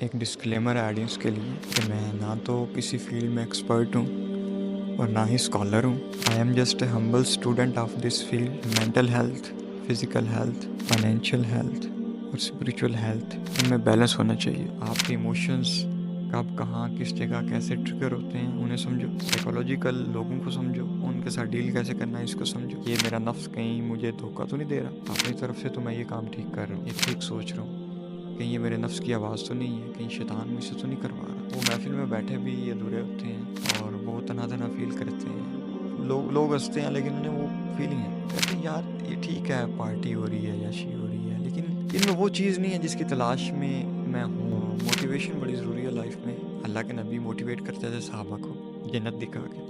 एक डिस्क्लेमर है ऑडियंस के लिए कि मैं ना तो किसी फील्ड में एक्सपर्ट हूँ और ना ही स्कॉलर हूँ। I am just a humble student of this field. Mental health, physical health, financial health और स्पिरिचुअल हेल्थ, इनमें बैलेंस होना चाहिए। आपके इमोशंस कब कहाँ किस जगह कैसे ट्रिगर होते हैं उन्हें समझो। साइकोलॉजिकल लोगों को समझो, उनके साथ डील कैसे करना है इसको समझो। ये मेरा नफ्स कहीं मुझे धोखा तो नहीं दे रहा, अपनी तरफ से तो मैं ये काम ठीक कर रहा हूँ, ये ठीक सोच रहा हूँ। कहीं ये मेरे नफ्स की आवाज़ तो नहीं है, कहीं शैतान मुझसे तो नहीं करवा रहा। वो महफिल में बैठे भी अधूरे होते हैं और वो तना तना फील करते हैं। लोग हंसते हैं लेकिन उन्हें वो फीलिंग है, कहते हैं यार ये ठीक है, पार्टी हो रही है, याशी हो रही है, लेकिन इनमें वो चीज़ नहीं है जिसकी तलाश में मैं हूँ। मोटिवेशन बड़ी ज़रूरी है लाइफ में। अल्लाह के नबी मोटिवेट करते थे सहाबा को जन्नत दिखा के,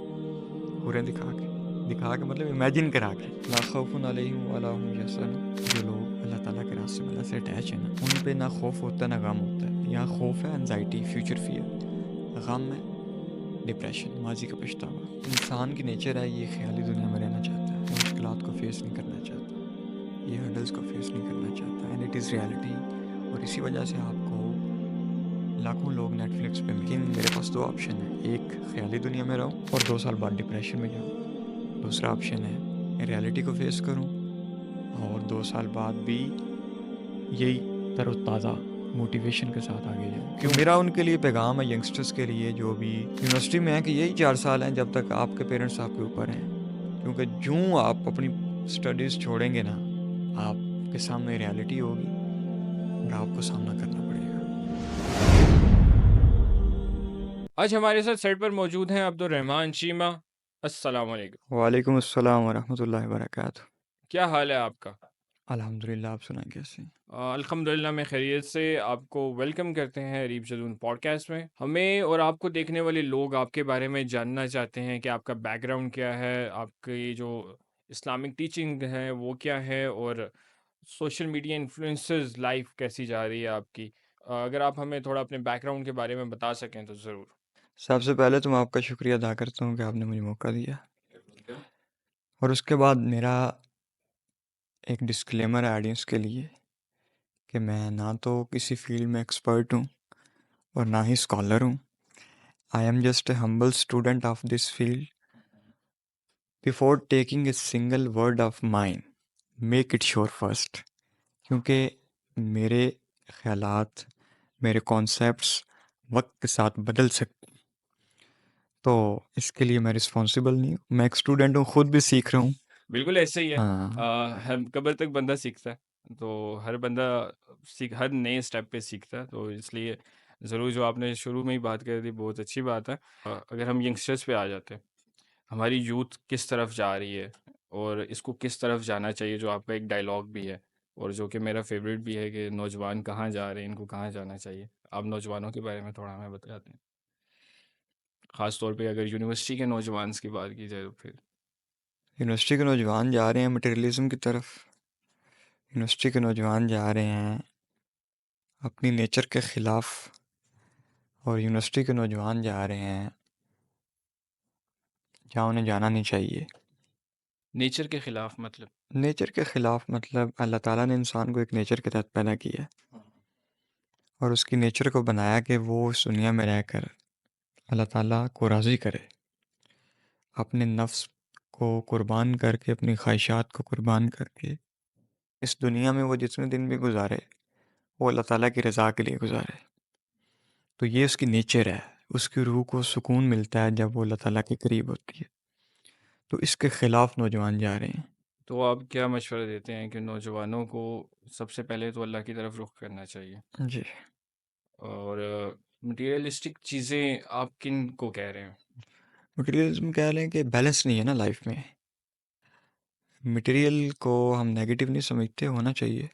हुरें दिखा के मतलब इमेजिन करा के। ला खौफुन अलैहिम वला हुम यहज़नून। जो लोग अल्लाह ताला के रास्ते में अल्लाह से अटैच है ना, उन पे ना खौफ होता है ना गम होता है। यहाँ खौफ है एनजाइटी, फ्यूचर फियर, गम है डिप्रेशन, माजी का पछतावा। इंसान की नेचर है ये ख्याली दुनिया में रहना चाहता है, मुश्किलात को फेस नहीं करना चाहता, ये हर्डल्स को फेस नहीं करना चाहता, एंड इट इज़ रियलिटी। और इसी वजह से आपको लाखों लोग नेटफ्लिक्स पे मिले। लेकिन मेरे पास दो ऑप्शन है, एक ख्याली दुनिया में रहूँ और 2 साल बाद डिप्रेशन में जाऊँ। दूसरा ऑप्शन है रियलिटी को फेस करूँ और 2 साल बाद भी यही तरोताज़ा मोटिवेशन के साथ आगे जाऊँ। क्यों मेरा उनके लिए पैगाम है, यंगस्टर्स के लिए जो भी यूनिवर्सिटी में है, कि यही 4 साल हैं जब तक आपके पेरेंट्स आपके ऊपर हैं। क्योंकि जूँ आप अपनी स्टडीज़ छोड़ेंगे ना, आपके सामने रियलिटी होगी और आपको सामना करना पड़ेगा। आज हमारे साथ सेट पर मौजूद हैं अब्दुल रहमान चीमा। अस्सलाम वालेकुम। वालेकुम अस्सलाम वरहमतुल्लाहि वबरकातुह। क्या हाल है आपका? अल्हम्दुलिल्लाह, आप सुनाएं कैसे? अल्हम्दुलिल्लाह मैं खैरियत से। आपको वेलकम करते हैं रीप जदून पॉडकास्ट में। हमें और आपको देखने वाले लोग आपके बारे में जानना चाहते हैं कि आपका बैकग्राउंड क्या है, आपकी जो इस्लामिक टीचिंग है वो क्या है, और सोशल मीडिया इन्फ्लुएंसर्स लाइफ कैसी जा रही है आपकी। अगर आप हमें थोड़ा अपने बैकग्राउंड के बारे में बता सकें तो ज़रूर। सबसे पहले तो मैं आपका शुक्रिया अदा करता हूँ कि आपने मुझे मौका दिया, और उसके बाद मेरा एक डिस्क्लेमर है ऑडियंस के लिए कि मैं ना तो किसी फील्ड में एक्सपर्ट हूँ और ना ही स्कॉलर हूँ। I am just a humble student of this field. Before taking a single word of mine, make it sure first. क्योंकि मेरे ख्यालात, मेरे कॉन्सेप्ट्स वक्त के साथ बदल सकते, तो इसके लिए मैं रिस्पॉन्सिबल नहीं हूँ। मैं एक स्टूडेंट हूँ, खुद भी सीख रहा हूँ। बिल्कुल ऐसे ही है। हाँ, हम कब्र तक बंदा सीखता है, तो हर बंदा हर नए स्टेप पे सीखता है, तो इसलिए ज़रूर जो आपने शुरू में ही बात कर दी बहुत अच्छी बात है। अगर हम यंगस्टर्स पे आ जाते हैं, हमारी यूथ किस तरफ जा रही है और इसको किस तरफ जाना चाहिए, जो आपका एक डायलॉग भी है और जो कि मेरा फेवरेट भी है कि नौजवान कहाँ जा रहे हैं, इनको कहाँ जाना चाहिए। आप नौजवानों के बारे में थोड़ा हमें बताते हैं, ख़ास तौर पे अगर यूनिवर्सिटी के नौजवान की बात की जाए तो फिर। यूनिवर्सिटी के नौजवान जा रहे हैं मटेरियलिज्म की तरफ। यूनिवर्सिटी के नौजवान जा रहे हैं अपनी नेचर के ख़िलाफ़, और यूनिवर्सिटी के नौजवान जा रहे हैं जहाँ उन्हें जाना नहीं चाहिए। नेचर के ख़िलाफ़ मतलब? नेचर के ख़िलाफ़ मतलब अल्लाह ताला ने इंसान को एक नेचर के तहत पैदा किया है, और उसकी नेचर को बनाया कि वो इस दुनिया में रहकर अल्लाह ताला को राज़ी करे। अपने नफ्स को कुर्बान करके, अपनी ख्वाहिशात को कुर्बान करके इस दुनिया में वो जितने दिन भी गुजारे, वो अल्लाह ताला की रज़ा के लिए गुजारे। तो ये उसकी नेचर है। उसकी रूह को सुकून मिलता है जब वो अल्लाह ताला के करीब होती है। तो इसके ख़िलाफ़ नौजवान जा रहे हैं। तो आप क्या मशवरा देते हैं कि नौजवानों को सबसे पहले तो अल्लाह की तरफ रुख करना चाहिए, जी। और मटेरियलिस्टिक चीज़ें आप किन को कह रहे हैं? मटेरियलिज्म कह लें कि बैलेंस नहीं है ना लाइफ में। मटेरियल को हम नेगेटिव नहीं समझते, होना चाहिए,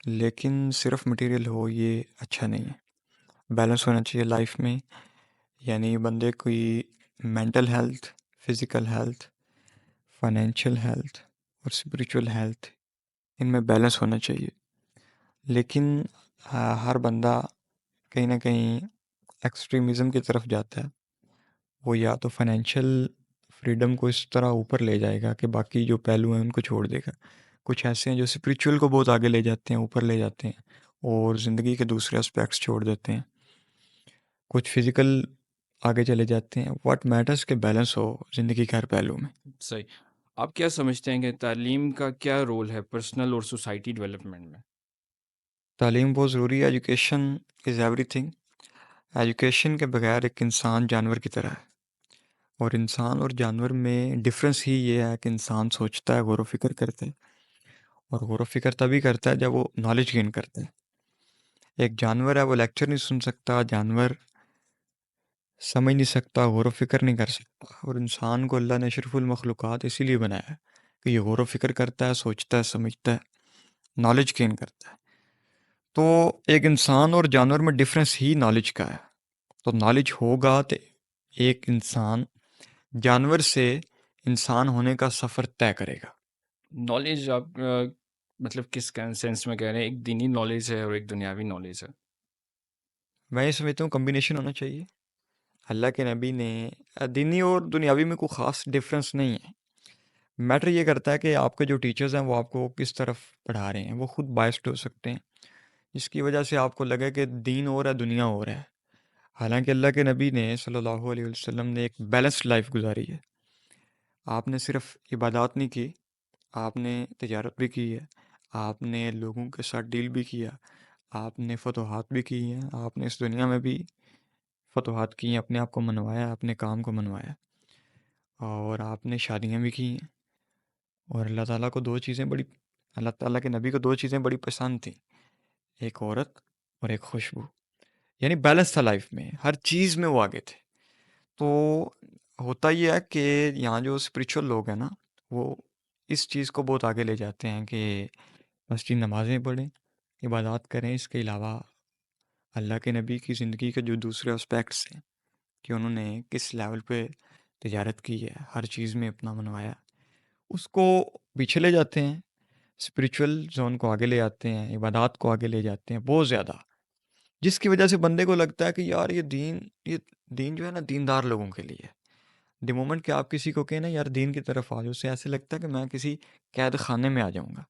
लेकिन सिर्फ मटेरियल हो ये अच्छा नहीं है। बैलेंस होना चाहिए लाइफ में। यानी बंदे की mental health, physical health, financial health और स्पिरिचुअल हेल्थ, इनमें बैलेंस होना चाहिए। लेकिन हर बंदा कहीं ना कहीं एक्सट्रीमिज़म की तरफ जाता है। वो या तो फाइनेंशियल फ्रीडम को इस तरह ऊपर ले जाएगा कि बाकी जो पहलू हैं उनको छोड़ देगा। कुछ ऐसे हैं जो स्पिरिचुअल को बहुत आगे ले जाते हैं, ऊपर ले जाते हैं, और ज़िंदगी के दूसरे एस्पेक्ट्स छोड़ देते हैं, कुछ फिज़िकल आगे चले जाते हैं। व्हाट मैटर्स के बैलेंस हो ज़िंदगी के हर पहलू में। सही। आप क्या समझते हैं कि तालीम का क्या रोल है पर्सनल और सोसाइटी डेवलपमेंट में? तालीम बहुत ज़रूरी है। Education is everything. एजुकेशन के बगैर एक इंसान जानवर की तरह है, और इंसान और जानवर में डिफरेंस ही ये है कि इंसान सोचता है, गौर व फिक्र करता है, और गौर व फिक्र तभी करता है जब वो नॉलेज गेन करता है। एक जानवर है, वो लेक्चर नहीं सुन सकता, जानवर समझ नहीं सकता, गौर व फिक्र नहीं कर सकता। और इंसान को अल्लाह ने अशरफुल मखलूक़ात इसीलिए बनाया है कि ये गौर व फिक्र करता है, सोचता है, समझता है, नॉलेज गेन करता है। तो एक इंसान और जानवर में डिफरेंस ही नॉलेज का है। तो नॉलेज होगा तो एक इंसान जानवर से इंसान होने का सफ़र तय करेगा। नॉलेज आप मतलब किस सेंस में कह रहे हैं? एक दीनी नॉलेज है और एक दुनियावी नॉलेज है। मैं ये समझता हूँ कम्बिनेशन होना चाहिए। अल्लाह के नबी ने दीनी और दुनियावी में कोई ख़ास डिफरेंस नहीं है। मैटर ये करता है कि आपके जो टीचर्स हैं वो आपको किस तरफ पढ़ा रहे हैं। वो खुद बायस्ड हो सकते हैं, जिसकी वजह से आपको लगे कि दीन और है, दुनिया और है। हालांकि अल्लाह के नबी ने सल्लल्लाहु अलैहि वसल्लम ने एक बैलेंस्ड लाइफ गुजारी है। आपने सिर्फ इबादत नहीं की, आपने तिजारत भी की है, आपने लोगों के साथ डील भी किया, आपने फतोहात भी की हैं, आपने इस दुनिया में भी फतोहात की हैं, अपने आप को मनवाया, अपने काम को मनवाया, और आपने शादियां भी की हैं। और अल्लाह ताला को दो चीज़ें बड़ी अल्लाह ताला के नबी को दो चीज़ें बड़ी पसंद थी, एक औरत और एक खुशबू। यानी बैलेंस था लाइफ में, हर चीज़ में वो आगे थे। तो होता ये है कि यहाँ जो स्पिरिचुअल लोग हैं ना, वो इस चीज़ को बहुत आगे ले जाते हैं कि मस्जिद नमाज़ें पढ़ें, इबादत करें। इसके अलावा अल्लाह के नबी की ज़िंदगी के जो दूसरे एस्पेक्ट्स हैं कि उन्होंने किस लेवल पे तिजारत की है, हर चीज़ में अपना मनवाया, उसको पीछे ले जाते हैं, स्पिरिचुअल जोन को आगे ले जाते हैं, इबादत को आगे ले जाते हैं बहुत ज़्यादा। जिसकी वजह से बंदे को लगता है कि यार ये दीन जो है ना, दीनदार लोगों के लिए है। द मोमेंट कि आप किसी को कहें ना यार दीन की तरफ आ जाओ, उसे ऐसे लगता है कि मैं किसी कैद खाने में आ जाऊँगा।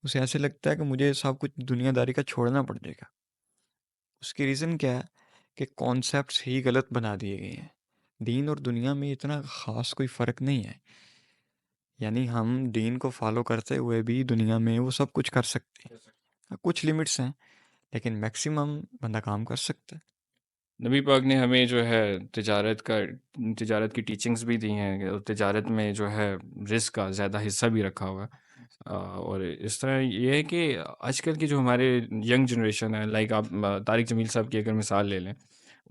उसे ऐसे लगता है कि मुझे सब कुछ दुनियादारी का छोड़ना पड़ जाएगा। उसकी रीज़न क्या है कि कॉन्सेप्ट्स ही गलत बना दिए गए हैं। दीन और दुनिया में इतना ख़ास कोई फ़र्क नहीं है। यानी हम दीन को फॉलो करते हुए भी दुनिया में वो सब कुछ कर सकते हैं। हाँ, कुछ लिमिट्स हैं, लेकिन मैक्सिमम बंदा काम कर सकता है। नबी पाक ने हमें जो है तिजारत की टीचिंग्स भी दी हैं और तिजारत में जो है रिस्क का ज़्यादा हिस्सा भी रखा हुआ है। और इस तरह ये है कि आजकल की जो हमारे यंग जनरेशन है, लाइक आप तारिक जमील साहब की अगर मिसाल ले लें,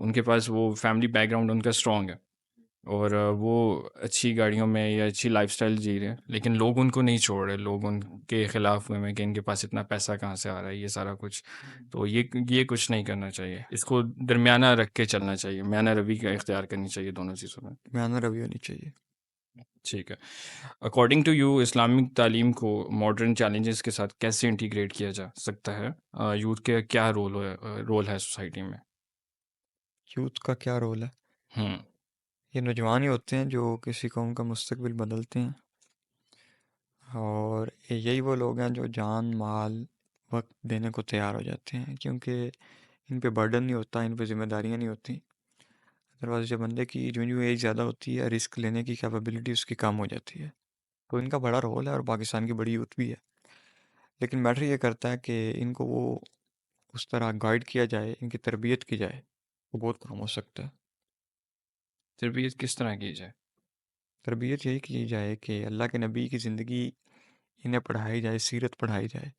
उनके पास वो फैमिली बैकग्राउंड उनका स्ट्रॉन्ग है और वो अच्छी गाड़ियों में या अच्छी लाइफस्टाइल जी रहे हैं, लेकिन लोग उनको नहीं छोड़ रहे। लोग उनके खिलाफ हुए हैं कि इनके पास इतना पैसा कहाँ से आ रहा है, ये सारा कुछ। तो ये कुछ नहीं करना चाहिए, इसको दरमियाना रख के चलना चाहिए, म्याना रवि का इख्तियार करनी चाहिए दोनों चीज़ों में। बयान रवि होनी चाहिए। ठीक है। अकॉर्डिंग टू यू इस्लामिक तालीम को मॉडर्न चैलेंजेस के साथ कैसे इंटीग्रेट किया जा सकता है? यूथ के क्या रोल है सोसाइटी में? यूथ का क्या रोल है? हम्म। ये नौजवान ही होते हैं जो किसी कौम का मुस्तकबिल बदलते हैं, और यही वो लोग हैं जो जान माल वक्त देने को तैयार हो जाते हैं, क्योंकि इन पे बर्डन नहीं होता, इन पे जिम्मेदारियां नहीं होती। अदरवाइज जब बंदे की जो एज ज़्यादा होती है, रिस्क लेने की कैपेबिलिटी उसकी कम हो जाती है। तो इनका बड़ा रोल है, और पाकिस्तान की बड़ी यूथ भी है। लेकिन मैटर ये करता है कि इनको वो उस तरह गाइड किया जाए, इनकी तरबियत की जाए, वो बहुत काम हो सकता है। तरबियत किस तरह की जाए? तरबियत यही की जाए कि अल्लाह के नबी की ज़िंदगी इन्हें पढ़ाई जाए, सीरत पढ़ाई जाए,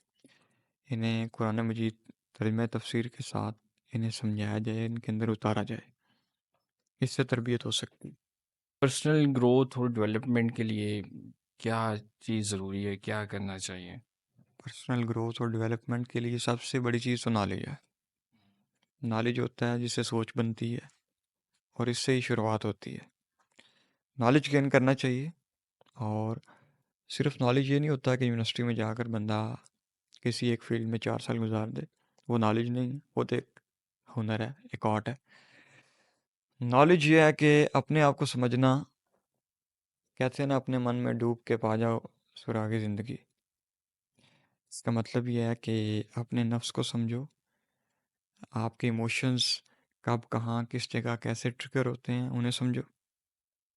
इन्हें कुरान मजीद तर्जुमा तफसीर के साथ इन्हें समझाया जाए, इनके अंदर उतारा जाए। इससे तरबियत हो सकती है। पर्सनल ग्रोथ और डेवलपमेंट के लिए क्या चीज़ ज़रूरी है, क्या करना चाहिए? पर्सनल ग्रोथ और डेवलपमेंट के लिए सबसे बड़ी चीज़ तो नॉलेज है। नॉलेज होता है जिससे सोच बनती है, और इससे ही शुरुआत होती है। नॉलेज गेन करना चाहिए। और सिर्फ नॉलेज ये नहीं होता कि यूनिवर्सिटी में जाकर बंदा किसी एक फील्ड में 4 साल गुजार दे। वो नॉलेज नहीं है, वो तो एक हुनर है, एक आर्ट है। नॉलेज ये है कि अपने आप को समझना। कहते हैं ना, अपने मन में डूब के पा जाओ सुराग ज़िंदगी। इसका मतलब ये है कि अपने नफ्स को समझो, आपके इमोशंस कब, कहाँ, किस जगह, कैसे ट्रिगर होते हैं, उन्हें समझो।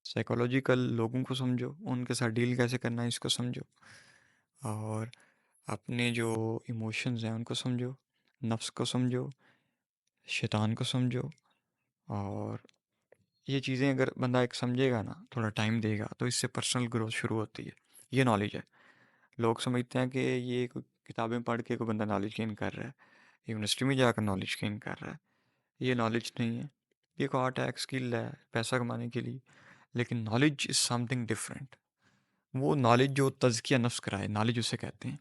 साइकोलॉजिकल लोगों को समझो, उनके साथ डील कैसे करना है इसको समझो। और अपने जो इमोशंस हैं उनको समझो, नफ्स को समझो, शैतान को समझो। और ये चीज़ें अगर बंदा एक समझेगा ना, थोड़ा टाइम देगा, तो इससे पर्सनल ग्रोथ शुरू होती है। ये नॉलेज है। लोग समझते हैं कि ये कोई किताबें पढ़ के कोई बंदा नॉलेज गेन कर रहा है, यूनिवर्सिटी में जाकर नॉलेज गेन कर रहा है। ये नॉलेज नहीं है। ये एक आर्ट है, एक स्किल है पैसा कमाने के लिए। लेकिन नॉलेज इज़ समथिंग डिफरेंट। वो नॉलेज जो तज़किया नफ्स कराए, नॉलेज उसे कहते हैं।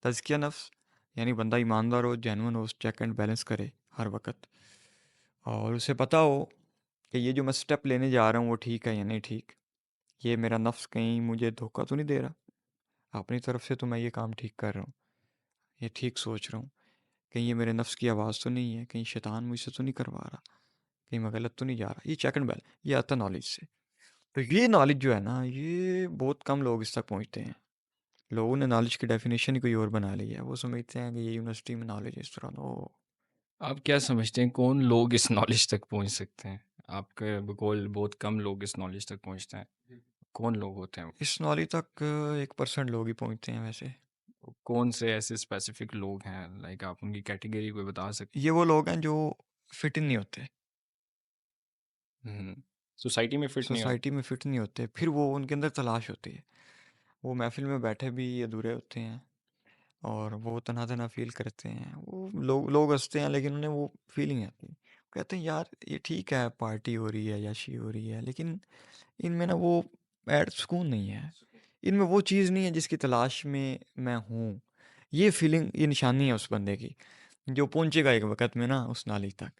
तज़किया नफ्स यानी बंदा ईमानदार हो, जेन्युइन हो, चेक एंड बैलेंस करे हर वक्त। और उसे पता हो कि ये जो मैं स्टेप लेने जा रहा हूँ वो ठीक है या नहीं ठीक। ये मेरा नफ्स कहीं मुझे धोखा तो नहीं दे रहा। अपनी तरफ से तो मैं ये काम ठीक कर रहा हूँ, ये ठीक सोच रहा हूँ। कहीं ये मेरे नफ्स की आवाज़ तो नहीं है, कहीं शैतान मुझसे तो नहीं करवा रहा, कहीं मैं गलत तो नहीं जा रहा। ये चेक एंड बैलेंस ये आता नॉलेज से। तो ये नॉलेज जो है ना, ये बहुत कम लोग इस तक पहुँचते हैं। लोगों ने नॉलेज की डेफिनेशन ही कोई और बना ली है। वो समझते हैं कि ये यूनिवर्सिटी में नॉलेज इस तरह। नो। आप क्या समझते हैं कौन लोग इस नॉलेज तक पहुंच सकते हैं? आपके बकौल बहुत कम लोग इस नॉलेज तक पहुंचते हैं। कौन लोग होते हैं? इस नॉलेज तक 1% लोग ही पहुँचते हैं वैसे। कौन से ऐसे स्पेसिफिक लोग हैं, लाइक आप उनकी कैटेगरी कोई बता सकते ये वो लोग हैं जो फिट इन नहीं होते, हैं? सोसाइटी में फिट नहीं होते। सोसाइटी में फिट नहीं होते, फिर वो उनके अंदर तलाश होती है। वो महफिल में बैठे भी अधूरे होते हैं, और वो तना तना फील करते हैं। वो लोग लोग हंसते हैं लेकिन उन्हें वो फीलिंग आती है। कहते हैं यार ये ठीक है, पार्टी हो रही है, याशी हो रही है, लेकिन इनमें ना वो ऐड सुकून नहीं है। इनमें वो चीज़ नहीं है जिसकी तलाश में मैं हूँ। ये फीलिंग, ये निशानी है उस बंदे की जो पहुंचेगा एक वक्त में ना उस नाली तक।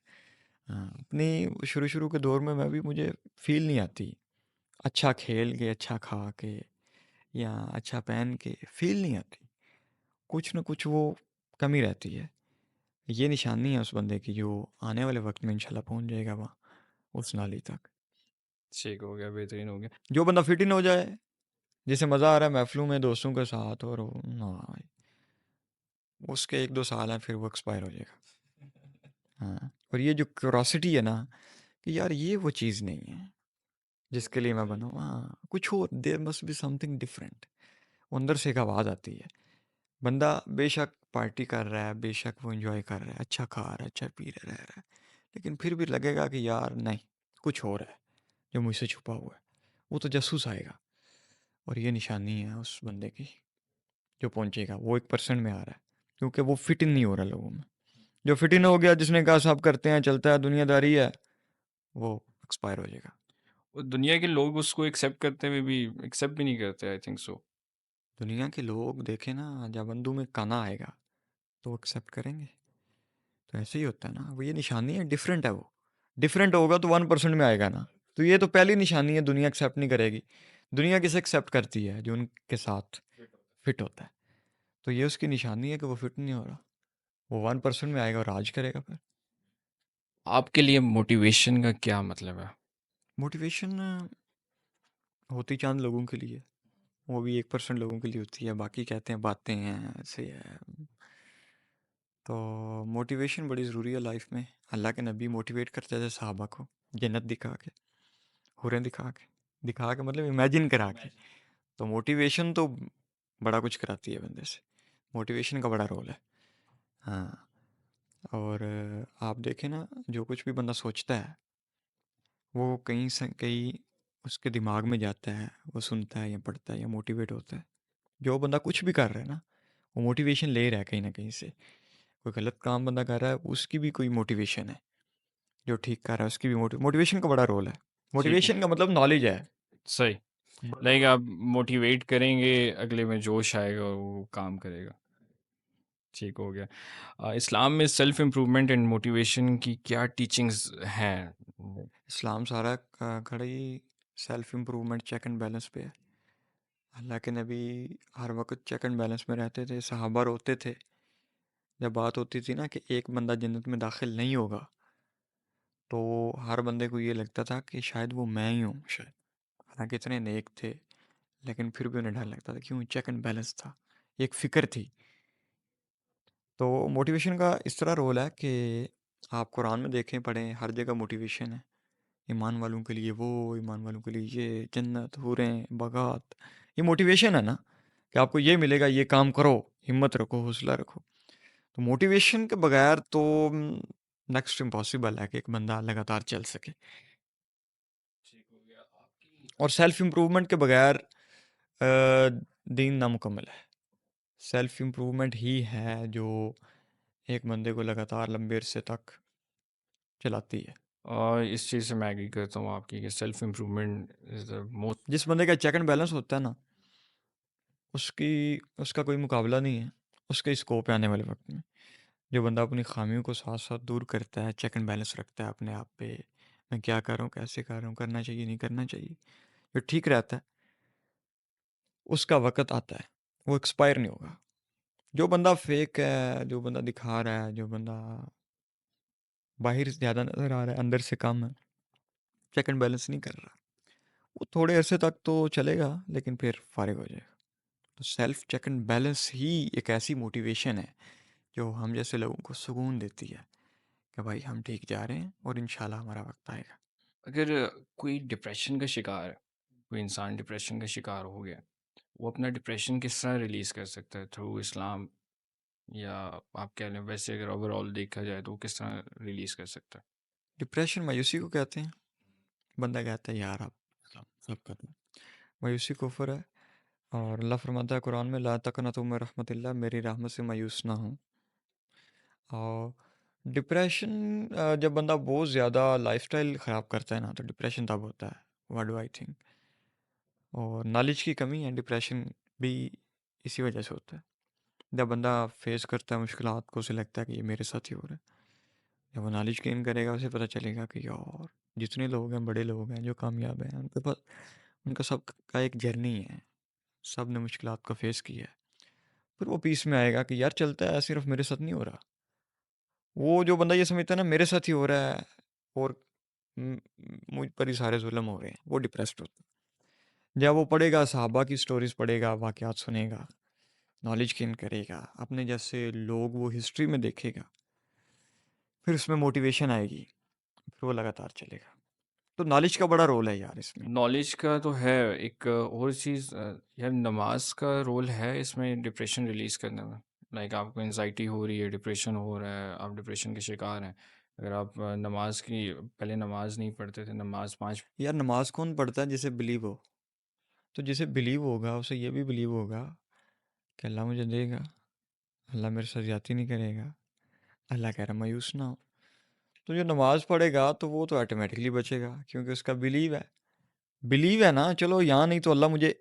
हाँ, अपनी शुरू शुरू के दौर में मैं भी, मुझे फील नहीं आती। अच्छा खेल के, अच्छा खा के, या अच्छा पहन के फील नहीं आती। कुछ ना कुछ वो कमी रहती है। ये निशानी है उस बंदे की जो आने वाले वक्त में इंशाल्लाह पहुंच जाएगा वहाँ उस नाली तक। ठीक हो गया, बेहतरीन हो गया। जो बंदा फिट इन हो जाए, जिसे मज़ा आ रहा है महफिलों में दोस्तों के साथ, और ना भाई, उसके 1-2 साल हैं फिर वो एक्सपायर हो जाएगा। हाँ, और ये जो क्यूरोसिटी है ना, कि यार ये वो चीज़ नहीं है जिसके लिए मैं बना हूँ। हाँ, कुछ और, there must be something different. अंदर से एक आवाज़ आती है। बंदा बेशक पार्टी कर रहा है, बेशक वो एंजॉय कर रहा है, अच्छा खा रहा है, अच्छा पी रहा है, लेकिन फिर भी लगेगा कि यार नहीं, कुछ और है जो मुझसे छुपा हुआ है। वो तो जासूस आएगा। और ये निशानी है उस बंदे की जो पहुंचेगा। वो 1% में आ रहा है क्योंकि वो फिट इन नहीं हो रहा लोगों में। जो फिट इन हो गया, जिसने कहा सब करते हैं, चलता है, दुनियादारी है, वो एक्सपायर हो जाएगा। और दुनिया के लोग उसको एक्सेप्ट करते हुए भी एक्सेप्ट भी नहीं करते, आई थिंक सो। दुनिया के लोग देखे ना, जब अंधु में काना आएगा तो एक्सेप्ट करेंगे। तो ऐसे ही होता है ना, वो ये निशानी है, डिफरेंट है वो। डिफरेंट होगा तो 1% में आएगा ना। तो ये तो पहली निशानी है, दुनिया एक्सेप्ट नहीं करेगी। दुनिया किसे एक्सेप्ट करती है? जो उनके साथ फिट होता है। तो ये उसकी निशानी है कि वो फिट नहीं हो रहा। वो 1% में आएगा और राज करेगा फिर। आपके लिए मोटिवेशन का क्या मतलब है? मोटिवेशन होती चांद लोगों के लिए, वो भी 1% लोगों के लिए होती है। बाकी कहते हैं बातें हैं, ऐसे है। तो मोटिवेशन बड़ी ज़रूरी है लाइफ में। अल्लाह के नबी मोटिवेट करते थे सहाबा को, जन्नत दिखा के, हुरें दिखा के मतलब इमेजिन करा के। तो मोटिवेशन तो बड़ा कुछ कराती है बंदे से। मोटिवेशन का बड़ा रोल है। हाँ। और आप देखें ना, जो कुछ भी बंदा सोचता है वो कहीं से कहीं उसके दिमाग में जाता है, वो सुनता है या पढ़ता है या मोटिवेट होता है। जो बंदा कुछ भी कर रहा है ना, वो मोटिवेशन ले रहा है कहीं ना कहीं से। कोई गलत काम बंदा कर रहा है, उसकी भी कोई मोटिवेशन है। जो ठीक कर रहा है उसकी भी मोटिवेशन का बड़ा रोल है। ठीक है। मोटिवेशन का मतलब नॉलेज है। सही। लाइक आप मोटिवेट करेंगे, अगले में जोश आएगा और वो काम करेगा। ठीक हो गया। इस्लाम में सेल्फ इम्प्रूवमेंट एंड मोटिवेशन की क्या टीचिंग्स हैं? इस्लाम सारा खड़ा ही self improvement, check and balance पे है। अल्लाह के नबी हर वक्त चेक एंड बैलेंस में रहते थे। सहाबा रोते थे जब बात होती थी ना कि एक बंदा जन्नत में दाखिल नहीं होगा, तो हर बंदे को ये लगता था कि शायद वो मैं ही हूँ शायद। हालांकि इतने नेक थे, लेकिन फिर भी उन्हें डर लगता था, क्यों? चेक एंड बैलेंस था, एक फ़िक्र थी। तो मोटिवेशन का इस तरह रोल है कि आप कुरान में देखें, पढ़ें, हर जगह मोटिवेशन है। ईमान वालों के लिए वो, ईमान वालों के लिए ये, जन्नत, हूरें, बागात। ये मोटिवेशन है ना, कि आपको ये मिलेगा, ये काम करो, हिम्मत रखो, हौसला रखो। तो मोटिवेशन के बगैर तो नेक्स्ट इम्पॉसिबल है कि एक बंदा लगातार चल सके। और सेल्फ इम्प्रूवमेंट के बगैर दीन नामुकम्मल है। सेल्फ इम्प्रूवमेंट ही है जो एक बंदे को लगातार लंबे अरसे तक चलाती है। और इस चीज़ से मैं एग्री करता हूँ आपकी कि self improvement is the most. जिस बंदे का चेक एंड बैलेंस होता है ना, उसकी उसका कोई मुकाबला नहीं है उसके स्कोप है आने वाले वक्त में। जो बंदा अपनी खामियों को साथ साथ दूर करता है, चेक एंड बैलेंस रखता है अपने आप पे, मैं क्या कर रहा हूँ, कैसे कर रहा हूँ, करना चाहिए नहीं करना चाहिए, जो ठीक रहता है, उसका वक़्त आता है, वो एक्सपायर नहीं होगा। जो बंदा फेक है, जो बंदा दिखा रहा है, जो बंदा बाहर से ज़्यादा नज़र आ रहा है, अंदर से कम है, चेक एंड बैलेंस नहीं कर रहा, वो थोड़े अरसे तक तो चलेगा लेकिन फिर फारिग हो जाएगा। तो सेल्फ चेक एंड बैलेंस ही एक ऐसी मोटिवेशन है जो हम जैसे लोगों को सुकून देती है कि भाई हम ठीक जा रहे हैं और इंशाल्लाह हमारा वक्त आएगा। अगर कोई डिप्रेशन का शिकार है, कोई इंसान डिप्रेशन का शिकार हो गया, वो अपना डिप्रेशन किस तरह रिलीज़ कर सकता है? थ्रू इस्लाम, या आप कह लें वैसे अगर ओवरऑल देखा जाए तो वो किस तरह रिलीज़ कर सकता है? डिप्रेशन मायूसी को कहते हैं। बंदा कहता है यार अब सब खत्म, मायूसी कुफर है। और अल्लाह फरमाता है कुरान में, ला तकनतु मिन रहमतिल्लाह, मेरी रहमत से मायूस ना हो। और डिप्रेशन, जब बंदा बहुत ज़्यादा लाइफस्टाइल ख़राब करता है ना, तो डिप्रेशन तब होता है। What do I think. और नॉलेज की कमी है, डिप्रेशन भी इसी वजह से होता है। जब बंदा फेस करता है मुश्किलात को, उसे लगता है कि ये मेरे साथ ही हो रहा है। जब वो नॉलेज गेन करेगा, उसे पता चलेगा कि यार जितने लोग हैं, बड़े लोग हैं जो कामयाब हैं, उनके पास उनका सब का एक जर्नी है, सब ने मुश्किलात को फेस किया है। फिर वो पीस में आएगा कि यार चलता है, सिर्फ मेरे साथ नहीं हो रहा। वो जो बंदा ये समझता है ना मेरे साथ ही हो रहा है और मुझ पर ही सारे जुल्म हो रहे हैं, वो डिप्रेस्ड होता है। जब वो पढ़ेगा, सहाबा की स्टोरीज पढ़ेगा, वाक़यात सुनेगा, नॉलेज गेन करेगा, अपने जैसे लोग वो हिस्ट्री में देखेगा, फिर उसमें मोटिवेशन आएगी, फिर वो लगातार चलेगा। तो नॉलेज का बड़ा रोल है यार इसमें। नॉलेज का तो है। एक और चीज़, यार नमाज का रोल है इसमें डिप्रेशन रिलीज़ करने में। लाइक आपको एनजाइटी हो रही है, डिप्रेशन हो रहा है, आप डिप्रेशन के शिकार हैं, अगर आप नमाज की पहले नमाज नहीं पढ़ते थे, नमाज 5। यार नमाज कौन पढ़ता है जिसे बिलीव हो? तो जिसे बिलीव होगा उसे ये भी बिलीव होगा कि अल्लाह मुझे देगा, अल्लाह मेरे साथ ज्यादती नहीं करेगा, अल्लाह कह रहा मायूस ना हो। तो जो नमाज पढ़ेगा तो वो तो ऑटोमेटिकली बचेगा क्योंकि उसका बिलीव है। बिलीव है ना, चलो यहाँ नहीं तो अल्लाह मुझे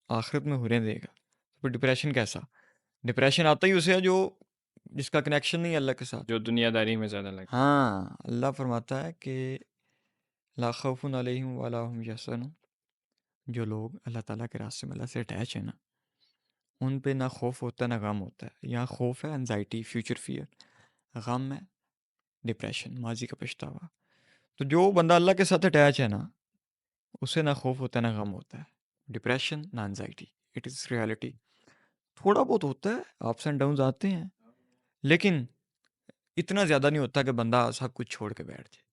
आखिरत में हुरें देगा। तो फिर डिप्रेशन कैसा? डिप्रेशन आता ही उसे है जो जिसका कनेक्शन नहीं है अल्लाह के साथ। जो दुनियादारी में ज़्यादा लगे। हाँ, अल्लाह फरमाता है कि ला खौफुन अलैहिम वला हुम यहज़नून। जो लोग अल्लाह ताला के रास्ते में अल्लाह से अटैच है ना, उन पे ना खौफ होता है ना गम होता है। यहाँ खौफ है एनजाइटी, फ्यूचर फियर, गम है डिप्रेशन, माजी का पछतावा। तो जो बंदा अल्लाह के साथ अटैच है ना, उसे ना खौफ होता है ना गम होता है, डिप्रेशन ना एनजाइटी। It is reality. थोड़ा बहुत होता है, अप्स एंड डाउन्स आते हैं, लेकिन इतना ज़्यादा नहीं होता कि बंदा सब कुछ छोड़ के बैठ जाए।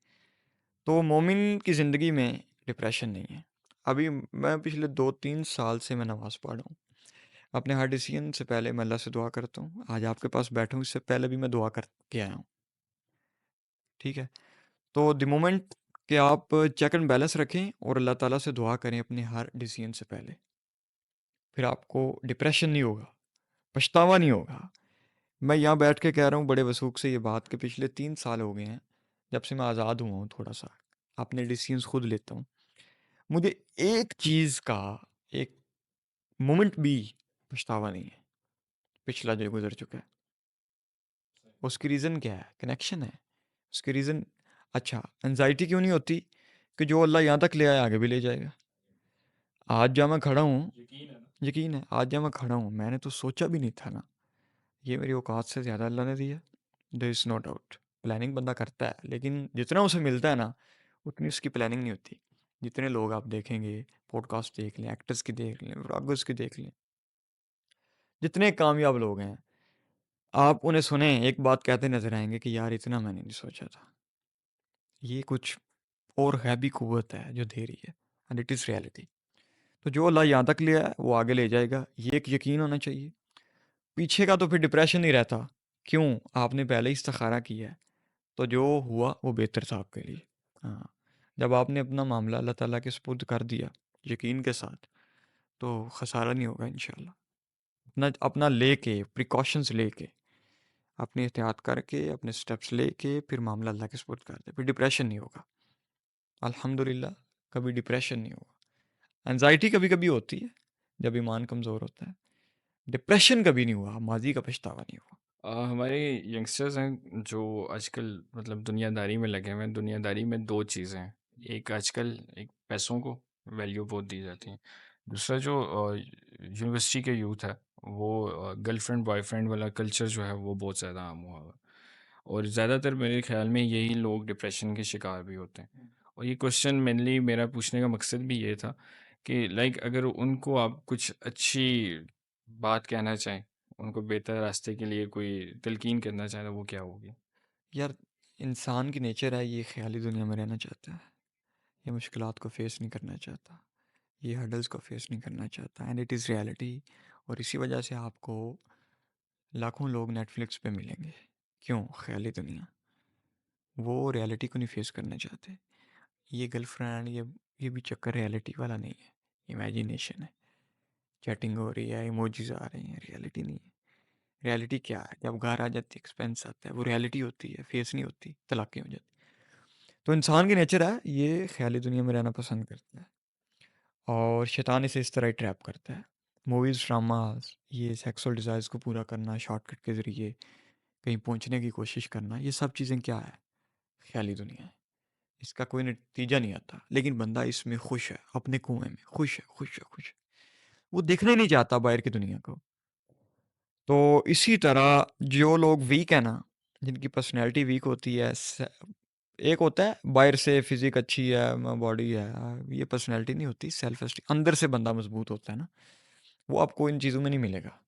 तो मोमिन की ज़िंदगी में डिप्रेशन नहीं है। अभी मैं पिछले 2-3 साल से मैं नमाज़ पढ़ रहा हूँ। अपने हर डिसीजन से पहले मैं अल्लाह से दुआ करता हूँ। आज आपके पास बैठा हूँ, इससे पहले भी मैं दुआ करके आया हूँ। ठीक है? तो द मोमेंट कि आप चेक एंड बैलेंस रखें और अल्लाह ताला से दुआ करें अपने हर डिसीजन से पहले, फिर आपको डिप्रेशन नहीं होगा, पछतावा नहीं होगा। मैं यहाँ बैठ के कह रहा हूँ बड़े वसूख से ये बात कि पिछले 3 साल हो गए हैं जब से मैं आज़ाद हुआ हूँ थोड़ा सा, अपने डिसीजंस खुद लेता हूँ। मुझे एक चीज़ का एक मोमेंट भी पछतावा नहीं है पिछला जो गुजर चुका है। उसकी रीज़न क्या है? कनेक्शन है। उसकी रीज़न, अच्छा एनजाइटी क्यों नहीं होती? कि जो अल्लाह यहाँ तक ले आया आगे भी ले जाएगा। आज जहाँ मैं खड़ा हूँ, यकीन है, आज जहाँ मैं खड़ा हूँ मैंने तो सोचा भी नहीं था ना, ये मेरी औकात से ज़्यादा अल्लाह ने दिया। There is no doubt. Planning बंदा करता है लेकिन जितना उसे मिलता है ना, उतनी उसकी प्लानिंग नहीं होती। जितने लोग आप देखेंगे, पॉडकास्ट देख लें, एक्टर्स की देख लें, व्लॉगर्स की देख लें, जितने कामयाब लोग हैं, आप उन्हें सुने, एक बात कहते नज़र आएँगे कि यार इतना मैंने नहीं सोचा था। ये कुछ और गैबी क़ुव्वत है जो दे रही है, एंड इट इज़ रियलिटी। तो जो अल्लाह यहाँ तक ले आया, वो आगे ले जाएगा, ये एक यकीन होना चाहिए। पीछे का तो फिर डिप्रेशन ही रहता। क्यों? आपने पहले ही इस्तिखारा किया है, तो जो हुआ वो बेहतर था आपके लिए। हाँ, जब आपने अपना मामला अल्लाह ताला के सुपुर्द कर दिया, यकीन के साथ, तो खसारा नहीं होगा इंशाल्लाह। अपना अपना लेके, प्रिकॉशंस लेके, अपनी एहतियात करके, अपने स्टेप्स लेके, फिर मामला अल्लाह के सुपुर्द कर दे, फिर डिप्रेशन नहीं होगा। अल्हम्दुलिल्लाह, कभी डिप्रेशन नहीं होगा। एंजाइटी कभी कभी होती है जब ईमान कमज़ोर होता है। डिप्रेशन कभी नहीं हुआ, माजी का पछतावा नहीं हुआ। हमारे यंगस्टर्स हैं जो आजकल मतलब दुनियादारी में लगे हुए हैं। दुनियादारी में दो चीज़ें हैं, एक आजकल एक पैसों को वैल्यू बहुत दी जाती है, दूसरा जो यूनिवर्सिटी के यूथ है वो गर्लफ्रेंड बॉयफ्रेंड वाला कल्चर जो है वो बहुत ज़्यादा आम हुआ हुआ है। और ज़्यादातर मेरे ख्याल में यही लोग डिप्रेशन के शिकार भी होते हैं। और ये क्वेश्चन मेनली मेरा पूछने का मकसद भी ये था कि लाइक अगर उनको आप कुछ अच्छी बात कहना चाहें, उनको बेहतर रास्ते के लिए कोई तलकीन करना चाहें, तो वो क्या होगी? यार, इंसान की नेचर है, ये ख्याली दुनिया में रहना चाहता है, ये मुश्किलात को फेस नहीं करना चाहता, ये हर्डल्स को फेस नहीं करना चाहता, एंड इट इज़ रियलिटी। और इसी वजह से आपको लाखों लोग नेटफ्लिक्स पे मिलेंगे। क्यों? ख्याली दुनिया, वो रियलिटी को नहीं फेस करना चाहते। ये गर्लफ्रेंड, ये भी चक्कर रियलिटी वाला नहीं है, इमेजिनेशन है। चैटिंग हो रही है, इमोजीज आ रही हैं, रियलिटी नहीं है। रियलिटी क्या है? जब घर आ जाती है, एक्सपेंस आता है, वो रियलिटी होती है, फेस नहीं होती, तलाक़ें हो जाती। तो इंसान की नेचर है, ये ख्याली दुनिया में रहना पसंद करता है, और शैतान इसे इस तरह ही ट्रैप करता है। मूवीज़, ड्रामास, ये सेक्सुअल डिज़ायर्स को पूरा करना शॉर्टकट के ज़रिए, कहीं पहुंचने की कोशिश करना, ये सब चीज़ें क्या है? ख्याली दुनिया है। इसका कोई नतीजा नहीं आता, लेकिन बंदा इसमें खुश है, अपने कुएं में खुश है, खुश है, खुश है। वो देखना ही नहीं चाहता बाहर की दुनिया को। तो इसी तरह जो लोग वीक है ना, जिनकी पर्सनैलिटी वीक होती है, एक होता है बाहर से फिजिक अच्छी है, बॉडी है, ये पर्सनैलिटी नहीं होती, सेल्फ एस्टीम। अंदर से बंदा मजबूत होता है ना, वो आपको इन चीज़ों में नहीं मिलेगा।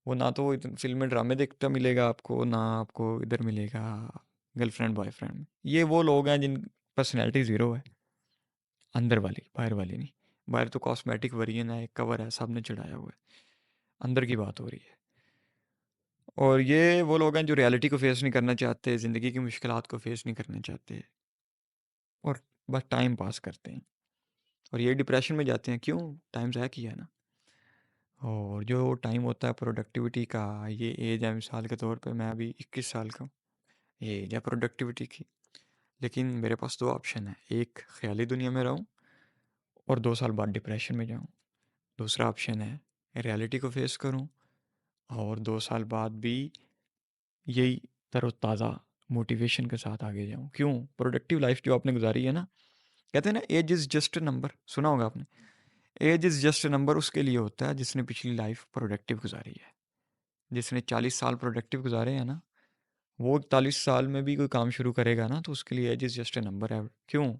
वो ना तो फिल्म में ड्रामे देखता मिलेगा आपको, ना आपको इधर मिलेगा गर्लफ्रेंड बॉयफ्रेंड में। ये वो लोग हैं जिन पर्सनैलिटी ज़ीरो है, अंदर वाली, बाहर वाली नहीं। बाहर तो कॉस्मेटिक वेरिएंट है, एक कवर है, सब ने चढ़ाया हुआ है। अंदर की बात हो रही है। और ये वो लोग हैं जो रियलिटी को फेस नहीं करना चाहते, ज़िंदगी की मुश्किलात को फेस नहीं करना चाहते, और बस टाइम पास करते हैं, और ये डिप्रेशन में जाते हैं। क्यों? टाइम ज़ाया किया है ना। और जो टाइम होता है प्रोडक्टिविटी का, ये एज है, मिसाल के तौर पे मैं अभी 21 साल का हूँ, ये एज है प्रोडक्टिविटी की। लेकिन मेरे पास दो ऑप्शन है, एक ख्याली दुनिया में रहूँ और 2 साल बाद डिप्रेशन में जाऊँ। दूसरा ऑप्शन है रियलिटी को फेस करूँ और 2 साल बाद भी यही तरोताज़ा मोटिवेशन के साथ आगे जाऊँ। क्यों? प्रोडक्टिव लाइफ जो आपने गुजारी है ना, कहते हैं ना age is just a number, सुना होगा आपने। Age is just a number उसके लिए होता है जिसने पिछली लाइफ प्रोडक्टिव गुजारी है। जिसने 40 साल प्रोडक्टिव गुजारे हैं ना, वो 41 साल में भी कोई काम शुरू करेगा ना, तो उसके लिए age is just a number है। क्यों?